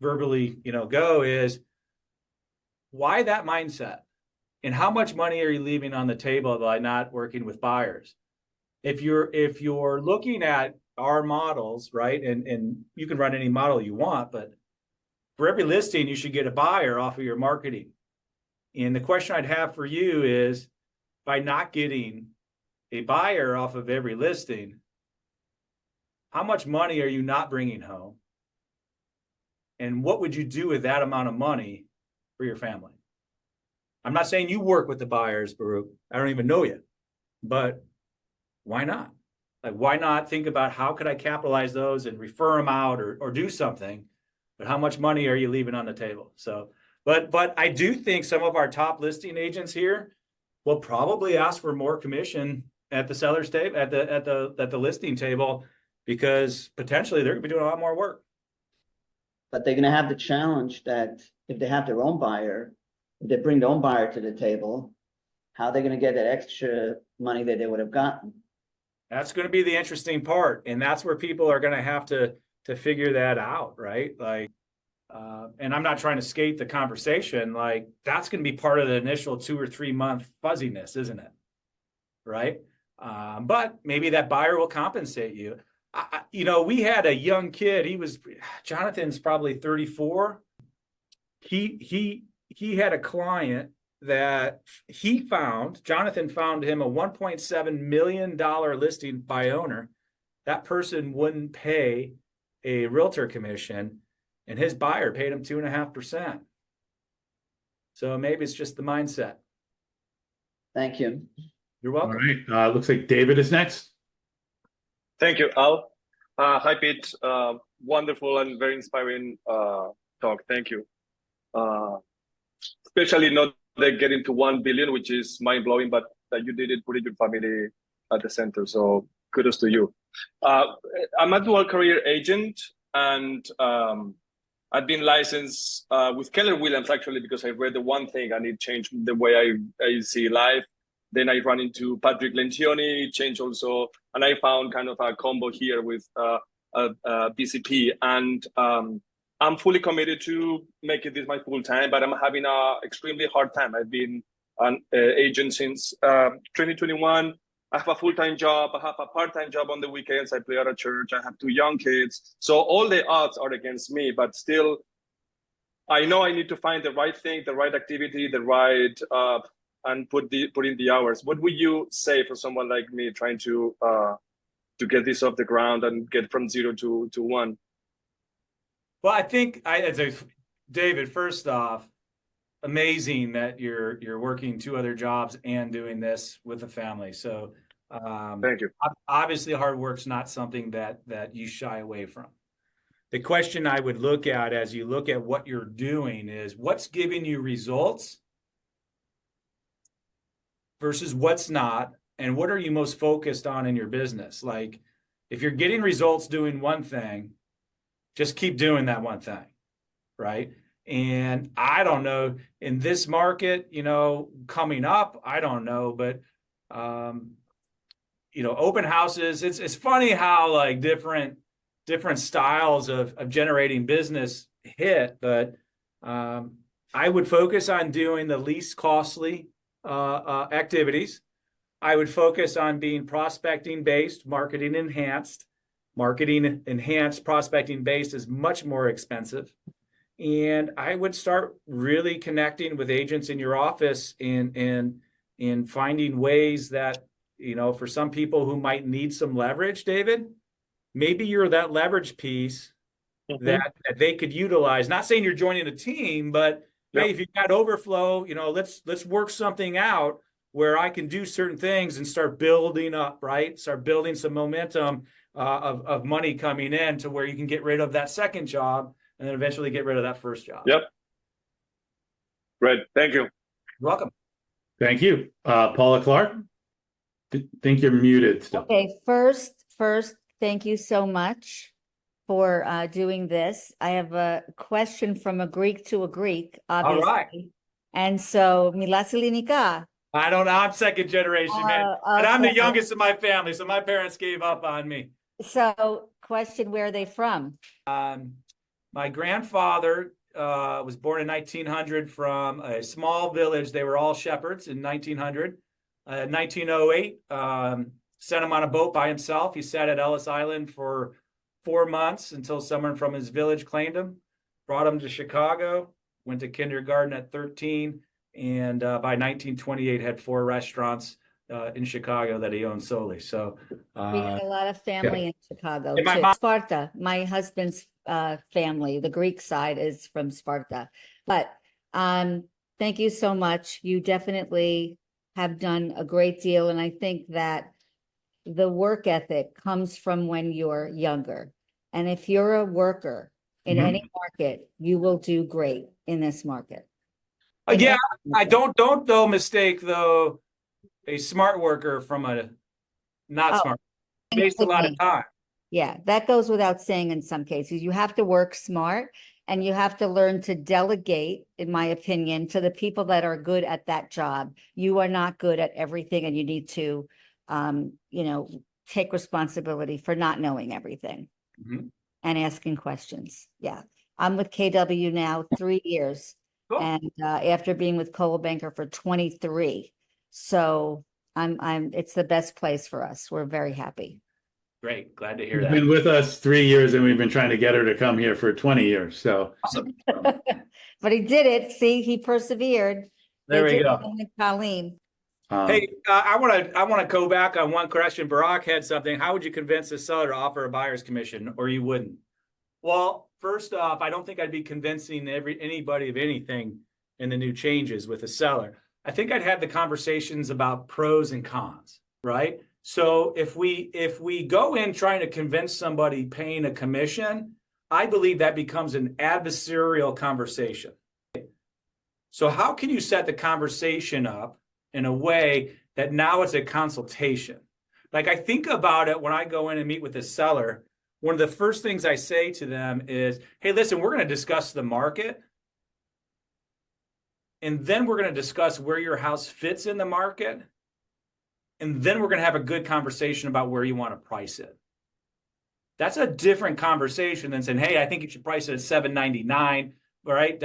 verbally, go, is why that mindset? And how much money are you leaving on the table by not working with buyers? If you're looking at our models, right, and you can run any model you want, but for every listing, you should get a buyer off of your marketing. And the question I'd have for you is, by not getting a buyer off of every listing, how much money are you not bringing home? And what would you do with that amount of money for your family? I'm not saying you work with the buyers, Baruch. I don't even know you, but why not? Like, why not think about how could I capitalize those and refer them out or do something? But how much money are you leaving on the table? So, but I do think some of our top listing agents here will probably ask for more commission at the seller's table, at the listing table, because potentially they're going to be doing a lot more work. But they're going to have the challenge that if they have their own buyer, if they bring their own buyer to the table, how are they going to get that extra money that they would have gotten? That's going to be the interesting part. And that's where people are going to have to figure that out, right? Like, and I'm not trying to skate the conversation. Like, that's going to be part of the initial 2 or 3 month fuzziness, isn't it? Right. But maybe that buyer will compensate you. We had a young kid. Jonathan's probably 34. He had a client that Jonathan found him a $1.7 million listing by owner. That person wouldn't pay a realtor commission, and his buyer paid him 2.5%. So maybe it's just the mindset. Thank you. You're welcome. All right. Looks like David is next. Thank you, Al. Hi, Pete. Wonderful and very inspiring talk. Thank you. Especially not getting to 1 billion, which is mind blowing, but that you did it, putting your family at the center. So kudos to you. I'm a dual career agent, and I've been licensed with Keller Williams actually because I read the one thing and it changed the way I see life. Then I ran into Patrick Lencioni, changed also, and I found kind of a combo here with BCP. And I'm fully committed to making this my full time, but I'm having an extremely hard time. I've been an agent since 2021. I have a full-time job. I have a part-time job on the weekends. I play at a church. I have 2 young kids. So all the odds are against me, but still, I know I need to find the right thing, the right activity, the right, and put in the hours. What would you say for someone like me trying to get this off the ground and get from 0 to 1? Well, I think David, first off, amazing that you're working 2 other jobs and doing this with a family. So thank you. Obviously hard work's not something that you shy away from. the question I would look at as you look at what you're doing is what's giving you results versus what's not, and what are you most focused on in your business? Like, if you're getting results doing one thing, just keep doing that one thing, right? And I don't know, in this market, coming up, I don't know, but open houses, it's funny how like different styles of generating business hit, but I would focus on doing the least costly activities. I would focus on being prospecting based, marketing enhanced. Marketing enhanced, prospecting based is much more expensive. And I would start really connecting with agents in your office and finding ways that, for some people who might need some leverage, David, maybe you're that leverage piece that they could utilize. Not saying you're joining a team, but hey, if you've got overflow, let's work something out where I can do certain things and start building up, right? Start building some momentum of money coming in to where you can get rid of that second job and then eventually get rid of that first job. Yep. Great. Thank you. You're welcome. Thank you. Paula Clark? Think you're muted still. Okay, first, thank you so much for doing this. I have a question from a Greek to a Greek, obviously. All right. And so, Milas Elinika. I don't know. I'm second generation, man. And I'm the youngest of my family, so my parents gave up on me. So, question, where are they from? My grandfather was born in 1900 from a small village. They were all shepherds in 1900. 1908, sent him on a boat by himself. He sat at Ellis Island for 4 months until someone from his village claimed him, brought him to Chicago, went to kindergarten at 13, and by 1928 had 4 restaurants in Chicago that he owned solely. So We have a lot of family in Chicago. And my Too. mom- Sparta, my husband's family, the Greek side is from Sparta. But thank you so much. You definitely have done a great deal. And I think that the work ethic comes from when you're younger. And if you're a worker in any market, you will do great in this market. yeah, I don't though mistake though a smart worker from a not smart. Waste a lot of time. Yeah, that goes without saying in some cases. You have to work smart and you have to learn to delegate, in my opinion, to the people that are good at that job. You are not good at everything and you need to, take responsibility for not knowing everything and asking questions. Yeah. I'm with KW now 3 years. Cool. And after being with Coldwell Banker for 23. So it's the best place for us. We're very happy. Great. Glad to hear She's that. been with us 3 years and we've been trying to get her to come here for 20 years. So Awesome. But he did it. See, he persevered. There They we did go. it with Colleen. Hey, I want to go back on one question. Barack had something. How would you convince a seller to offer a buyer's commission, or you wouldn't? Well, first off, I don't think I'd be convincing anybody of anything in the new changes with a seller. I think I'd have the conversations about pros and cons, right? So if we go in trying to convince somebody paying a commission, I believe that becomes an adversarial conversation. So how can you set the conversation up in a way that now it's a consultation? Like, I think about it when I go in and meet with a seller, one of the first things I say to them is, hey, listen, we're going to discuss the market. And then we're going to discuss where your house fits in the market. And then we're going to have a good conversation about where you want to price it. That's a different conversation than saying, hey, I think you should price it at $799, right?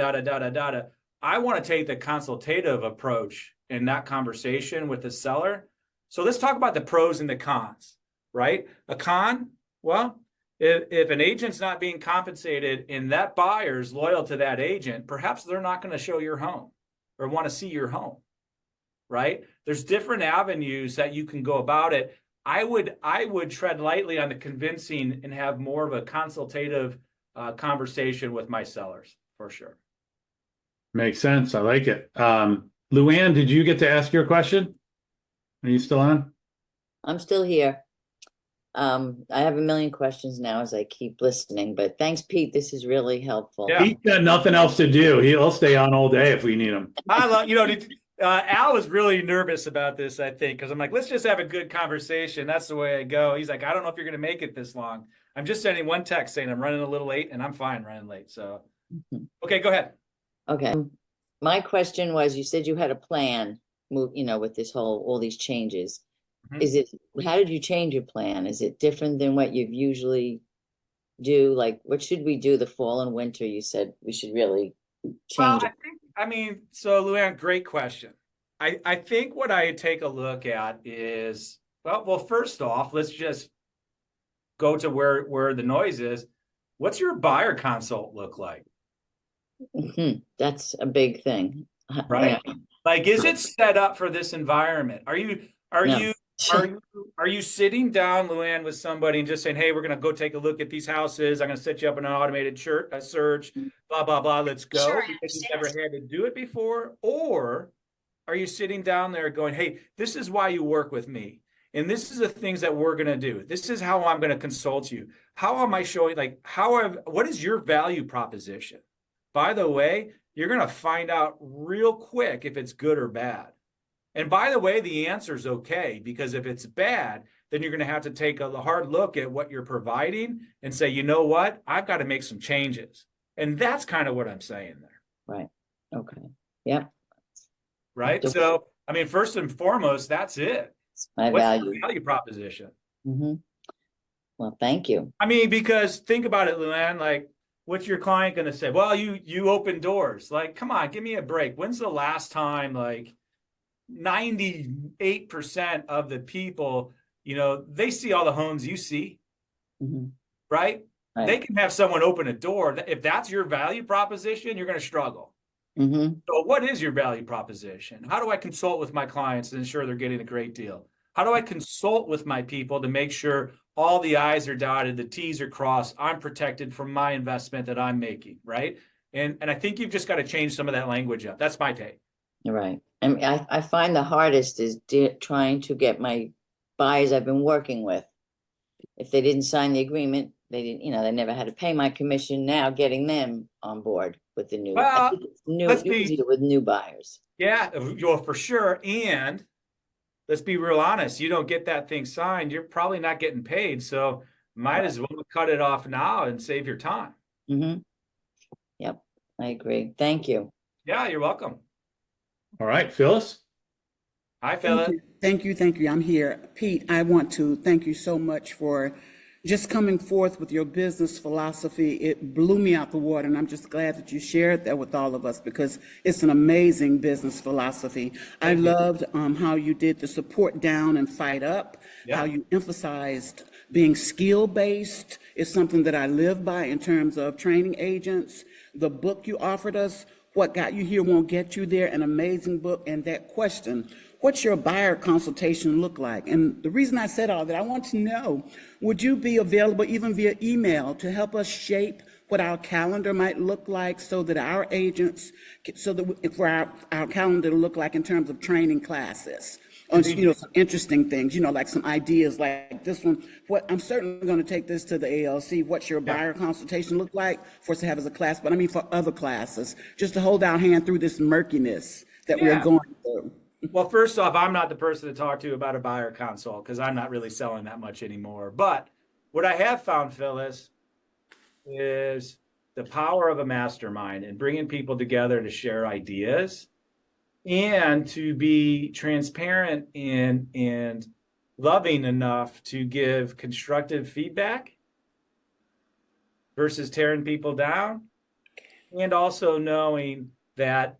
I want to take the consultative approach in that conversation with the seller. So let's talk about the pros and the cons, right? A con, well, if an agent's not being compensated and that buyer's loyal to that agent, perhaps they're not going to show your home or want to see your home, right? There's different avenues that you can go about it. I would tread lightly on the convincing and have more of a consultative conversation with my sellers, for sure. makes sense. I like it. Luann, did you get to ask your question? Are you still on? I'm still here. I have a million questions now as I keep listening, but thanks, Pete. This is really helpful. Yeah. He's got nothing else to do. He'll stay on all day if we need him. I love, Al was really nervous about this, I think, because I'm like, let's just have a good conversation. That's the way I go. He's like, I don't know if you're going to make it this long. I'm just sending one text saying I'm running a little late, and I'm fine running late. So, okay, go ahead. Okay. My question was, you said you had a plan, with this all these changes. How did you change your plan? Is it different than what you've usually do? Like, what should we do the fall and winter? You said we should really change it. So Luann, great question. I think what I take a look at is, well, first off, let's just go to where the noise is. What's your buyer consult look like? That's a big thing. Right. Yeah. Like, is it set up for this environment? Are you sitting down, Luann, with somebody and just saying, hey, we're going to go take a look at these houses. I'm going to set you up in an automated search, blah, blah, blah. Let's go. Sure, Because you've never had to do it before. Or are you sitting down there going, hey, this is why you work with me. And this is the things that we're going to do. This is how I'm going to consult you. How am I showing, what is your value proposition? By the way, you're going to find out real quick if it's good or bad. And by the way, the answer is okay, because if it's bad, then you're going to have to take a hard look at what you're providing and say, you know what, I've got to make some changes. And that's kind of what I'm saying there. Right. Okay. Yep. Right. So, first and foremost, that's it. It's my What's your value proposition? Well, thank you. Because think about it, Luann, like, what's your client going to say? Well, you open doors. Like, come on, give me a break. When's the last time, 98% of the people, they see all the homes you see, right? They can have someone open a door. If that's your value proposition, you're going to struggle. So what is your value proposition? How do I consult with my clients to ensure they're getting a great deal? How do I consult with my people to make sure all the I's are dotted, the T's are crossed, I'm protected from my investment that I'm making, right? And I think you've just got to change some of that language up. That's my take. Right. I find the hardest is trying to get my buyers I've been working with. If they didn't sign the agreement, they didn't, they never had to pay my commission. Now getting them on board with the new, I think it's easier with new buyers. Yeah, well, for sure. And let's be real honest, you don't get that thing signed, you're probably not getting paid. So might as well cut it off now and save your time. Yep, I agree. Thank you. Yeah, you're welcome. All right, Phyllis. Hi, Phyllis. Thank you. I'm here. Pete, I want to thank you so much for just coming forth with your business philosophy. It blew me out the water, and I'm just glad that you shared that with all of us, because it's an amazing business philosophy. I loved how you did the support down and fight up, how you emphasized being skill-based is something that I live by in terms of training agents. The book you offered us, What Got You Here Won't Get You There, an amazing book. And that question, what's your buyer consultation look like? And the reason I said all that, I want to know, would you be available even via email to help us shape what our calendar might look like, so that our agents, for our calendar to look like in terms of training classes? Some interesting things, like some ideas like this one. I'm certainly going to take this to the ALC. What's your buyer consultation look like for us to have as a class? But for other classes, just to hold our hand through this murkiness that we're going through. Well, first off, I'm not the person to talk to about a buyer consult, because I'm not really selling that much anymore. But what I have found, Phyllis, is the power of a mastermind and bringing people together to share ideas and to be transparent and loving enough to give constructive feedback versus tearing people down, and also knowing that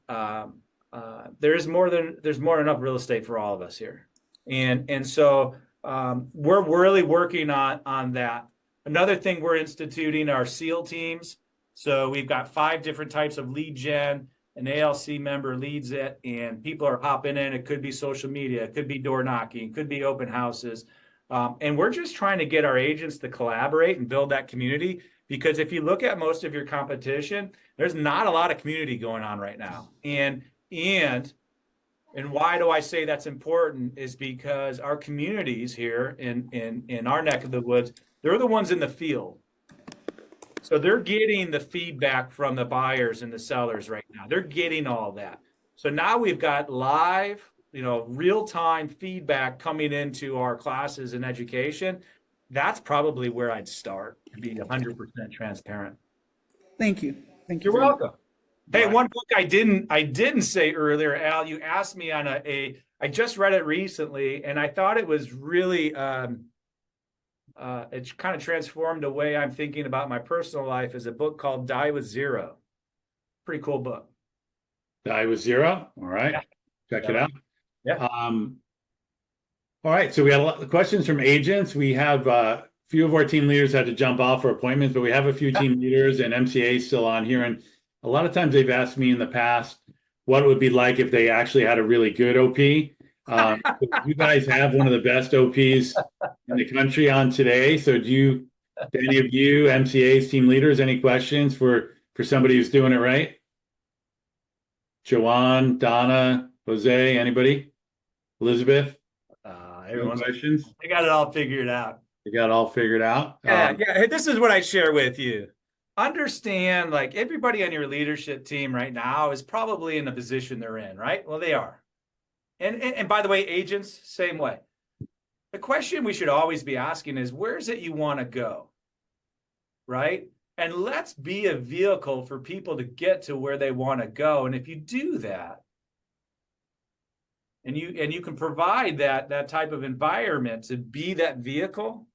there's more than enough real estate for all of us here, and so we're really working on that. Another thing we're instituting are SEAL teams. So we've got 5 different types of lead gen. An ALC member leads it, and people are hopping in. It could be social media, it could be door knocking, it could be open houses. And we're just trying to get our agents to collaborate and build that community, because if you look at most of your competition, there's not a lot of community going on right now. And And why do I say that's important is because our communities here in our neck of the woods, they're the ones in the field. So they're getting the feedback from the buyers and the sellers right now. They're getting all that. So now we've got live, real-time feedback coming into our classes and education. That's probably where I'd start, to be 100% transparent. Thank you. Thank you. You're very much. welcome. Hey, one book I didn't say earlier, Al, you asked me on I just read it recently, and I thought it was really it's kind of transformed the way I'm thinking about my personal life, is a book called Die with Zero. Pretty cool book. Die with Zero. All right. Yeah. Check it out. Yeah. All right. So we had a lot of questions from agents. We have a few of our team leaders had to jump off for appointments, but we have a few team leaders and MCA still on here. And a lot of times they've asked me in the past what it would be like if they actually had a really good OP. You guys have one of the best OPs in the country on today. So do any of you MCAs, team leaders, any questions for somebody who's doing it right? Joanne, Donna, Jose, anybody? Elizabeth? Everyone's questions? They got it all figured out. You got it all figured out? Yeah. Hey, this is what I share with you. Understand, like, everybody on your leadership team right now is probably in the position they're in, right? Well, they are. And by the way, agents, same way. The question we should always be asking is, where is it you want to go? Right? And let's be a vehicle for people to get to where they want to go. And if you do that, and you can provide that type of environment to be that vehicle,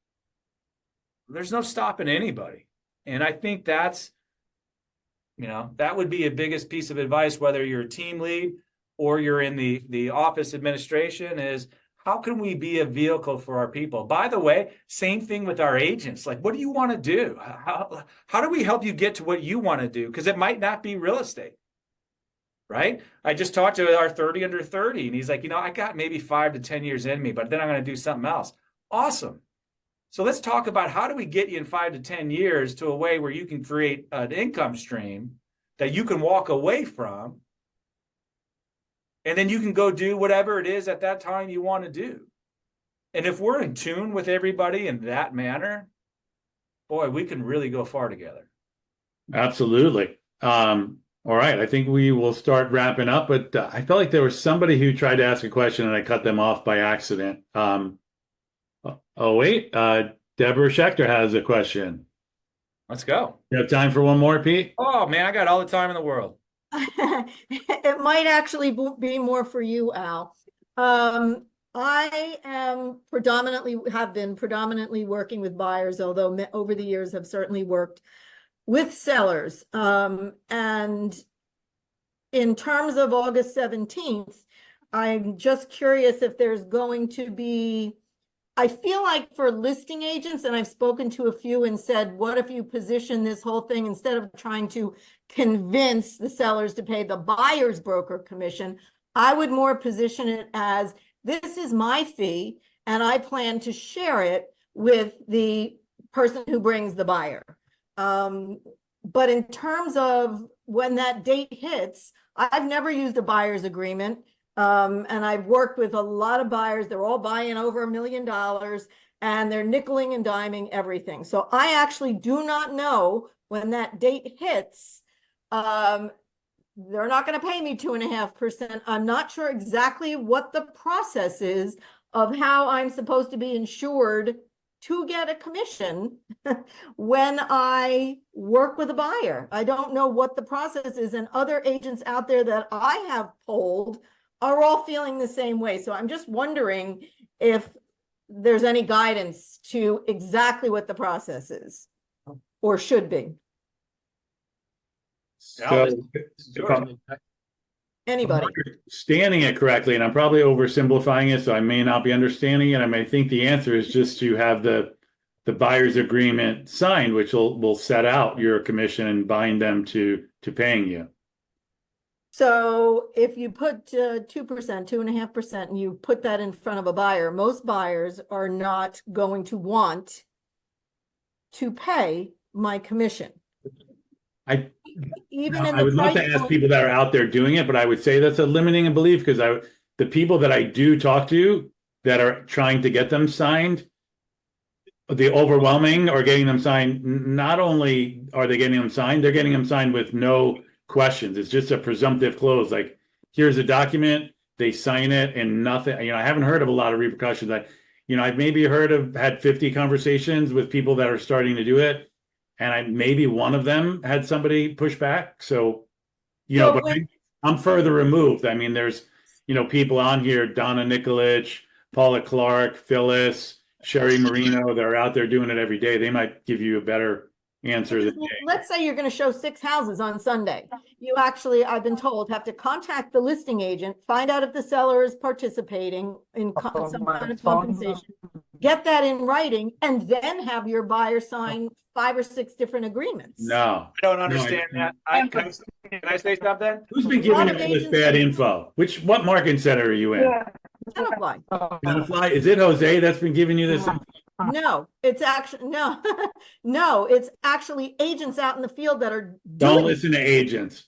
there's no stopping anybody. And I think that's, that would be a biggest piece of advice, whether you're a team lead or you're in the office administration, is how can we be a vehicle for our people? By the way, same thing with our agents. Like, what do you want to do? How do we help you get to what you want to do? Because it might not be real estate, right? I just talked to our 30 under 30, and he's like, I got maybe 5 to 10 years in me, but then I'm going to do something else. Awesome. So let's talk about how do we get you in 5 to 10 years to a way where you can create an income stream that you can walk away from, and then you can go do whatever it is at that time you want to do. And if we're in tune with everybody in that manner, boy, we can really go far together. Absolutely. All right. I think we will start wrapping up, but I felt like there was somebody who tried to ask a question and I cut them off by accident. Wait. Deborah Schechter has a question. Let's go. You have time for one more, Pete? Oh, man, I got all the time in the world. It might actually be more for you, Al. I have been predominantly working with buyers, although over the years have certainly worked with sellers. And in terms of August 17th, I'm just curious if there's going to be, I feel like for listing agents, and I've spoken to a few and said, what if you position this whole thing, instead of trying to convince the sellers to pay the buyer's broker commission, I would more position it as, this is my fee, and I plan to share it with the person who brings the buyer. But in terms of when that date hits, I've never used a buyer's agreement. And I've worked with a lot of buyers. They're all buying over $1 million, and they're nickeling and diming everything. So I actually do not know when that date hits. They're not going to pay me 2.5%. I'm not sure exactly what the process is of how I'm supposed to be insured to get a commission when I work with a buyer. I don't know what the process is, and other agents out there that I have polled are all feeling the same way. So I'm just wondering if there's any guidance to exactly what the process is or should be. So, Anybody? understanding it correctly, and I'm probably oversimplifying it, so I may not be understanding it. I may think the answer is just to have the buyer's agreement signed, which will set out your commission and bind them to paying you. So if you put 2%, 2.5%, and you put that in front of a buyer, most buyers are not going to want to pay my commission. I would love to ask people that are out there doing it, but I would say that's a limiting belief, because the people that I do talk to that are trying to get them signed, the overwhelming are getting them signed. Not only are they getting them signed, they're getting them signed with no questions. It's just a presumptive close. Like, here's a document, they sign it, and nothing. You know, I haven't heard of a lot of repercussions. I've maybe had 50 conversations with people that are starting to do it, and maybe one of them had somebody push back. So, So but I'm further removed. I mean, there's, people on here, Donna Nikolic, Paula Clark, Phyllis, Sherry Marino, that are out there doing it every day. They might give you a better answer than me. let's say you're going to show 6 houses on Sunday. You actually, I've been told, have to contact the listing agent, find out if the seller is participating in some kind of compensation, get that in writing, and then have your buyer sign 5 or 6 different agreements. No. I don't understand that. Can I say something? Who's been giving you all this bad info? What marketing center are you in? Tenafly. Tenafly? Is it Jose that's been giving you this info? No, it's actually no, no, it's actually agents out in the field that are Don't doing. listen to agents.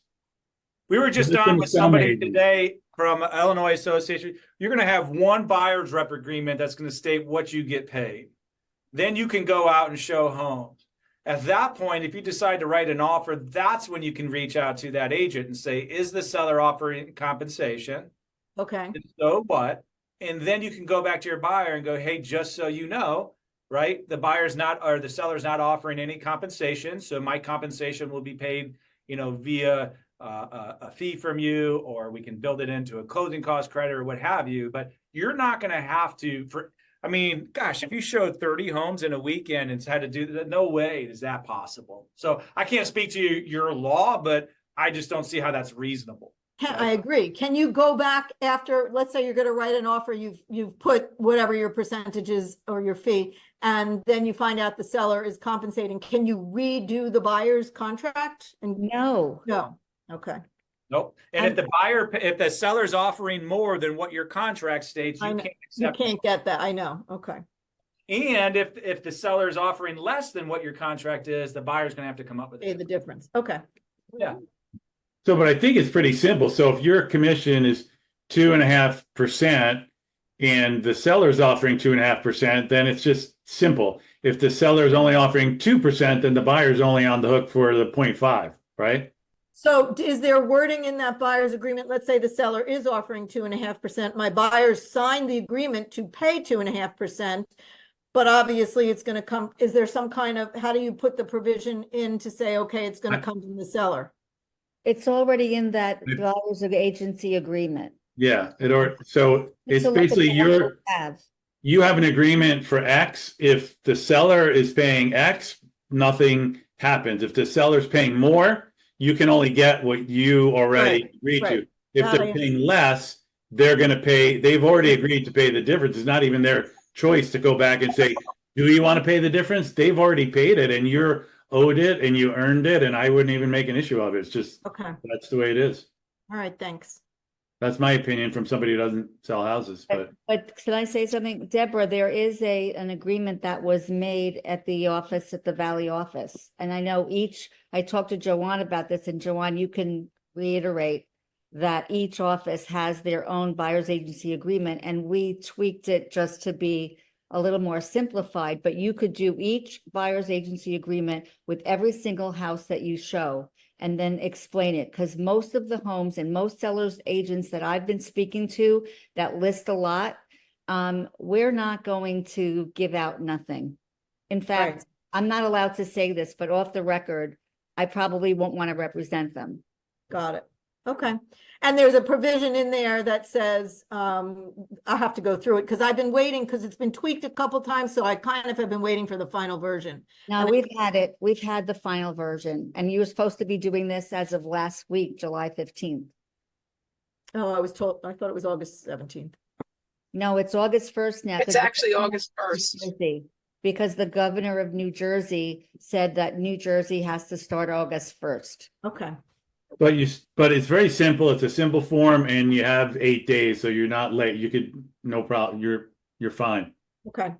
We were just Listen on to with some somebody agents. today from Illinois Association. You're going to have one buyer's rep agreement that's going to state what you get paid. Then you can go out and show homes. At that point, if you decide to write an offer, that's when you can reach out to that agent and say, is the seller offering compensation? Okay, If so, what? And then you can go back to your buyer and go, hey, just so you know, right? The seller's not offering any compensation. So my compensation will be paid, via a fee from you, or we can build it into a closing cost credit or what have you. But you're not going to have to, gosh, if you showed 30 homes in a weekend and had to do that, no way is that possible. So I can't speak to your law, but I just don't see how that's reasonable. I agree. Can you go back after, let's say you're going to write an offer, you've put whatever your percentage is or your fee, and then you find out the seller is compensating. Can you redo the buyer's contract? No. No. Okay. Nope. And if the seller's offering more than what your contract states, you can't You accept. can't get that. I know. Okay. And if the seller's offering less than what your contract is, the buyer's going to have to come up with Pay it. the difference. Okay. Yeah. So, but I think it's pretty simple. So if your commission is 2.5% and the seller's offering 2.5%, then it's just simple. If the seller's only offering 2%, then the buyer's only on the hook for the 0.5, right? So is there wording in that buyer's agreement? Let's say the seller is offering 2.5%. My buyers signed the agreement to pay 2.5%, but obviously it's going to come. Is there some kind of, how do you put the provision in to say, okay, it's going to come from the seller? It's already in that buyer's agency agreement. Yeah. So it's So look at basically the one we you have an agreement for X. If the seller is paying X, nothing happens. If the seller's paying more, you can only get what you already agreed to. If they're paying less, they're going to pay. They've already agreed to pay the difference. It's not even their choice to go back and say, do you want to pay the difference? They've already paid it and you're owed it and you earned it. And I wouldn't even make an issue of it. It's just, Okay. that's the way it is. All right. Thanks. That's my opinion from somebody who doesn't sell houses, but But can I say something? Deborah, there is an agreement that was made at the office, at the Valley office. And I know I talked to Joanne about this, and Joanne, you can reiterate that each office has their own buyer's agency agreement, and we tweaked it just to be a little more simplified, but you could do each buyer's agency agreement with every single house that you show and then explain it. Because most of the homes and most sellers agents that I've been speaking to that list a lot, we're not going to give out nothing. In fact, Right. I'm not allowed to say this, but off the record, I probably won't want to represent them. Got it. Okay. And there's a provision in there that says, I have to go through it because I've been waiting because it's been tweaked a couple times. So I kind of have been waiting for the final version. Now, we've had the final version, and you were supposed to be doing this as of last week, July 15th. Oh, I thought it was August 17th. No, it's August 1st now. It's actually August 1st. Because the governor of New Jersey said that New Jersey has to start August 1st. Okay. but it's very simple. It's a simple form and you have 8 days, so you're not late. You could, no problem. You're fine. Okay.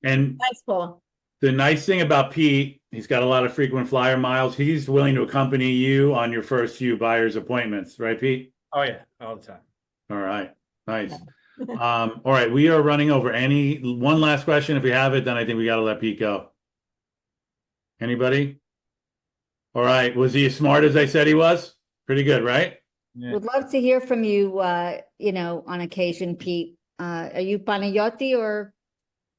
And Thanks, Paul. the nice thing about Pete, he's got a lot of frequent flyer miles. He's willing to accompany you on your first few buyer's appointments, right, Pete? Oh yeah, all the time. All right. Nice. All right, we are running over. One last question? If we have it, then I think we got to let Pete go. Anybody? All right. Was he as smart as I said he was? Pretty good, right? Yeah. Would love to hear from you, on occasion, Pete. Are you Panayotti or?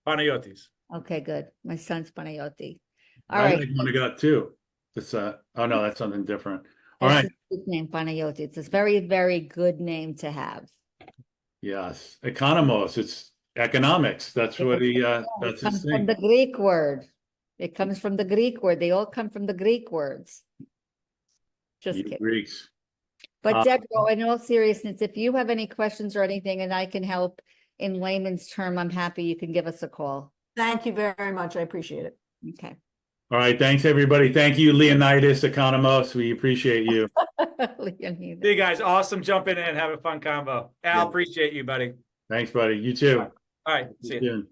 Panayotis. Okay, good. My son's Panayotti. All I right. like one I got too. It's oh no, that's something different. All That's right. his name, Panayotti. It's a very, very good name to have. Yes. Economos. It's economics. That's what he It that's his comes from thing. the Greek word. It comes from the Greek word. They all come from the Greek words. Just You kidding. Greeks. But Deborah, in all seriousness, if you have any questions or anything and I can help in layman's term, I'm happy you can give us a call. Thank you very much. I appreciate it. Okay. All right. Thanks, everybody. Thank you, Leonidas Economos. We appreciate you. Leonidas. See you guys. Awesome jumping in. Have a fun combo. Al, Yeah. appreciate you, buddy. Thanks, buddy. You too. All right. See you. Soon.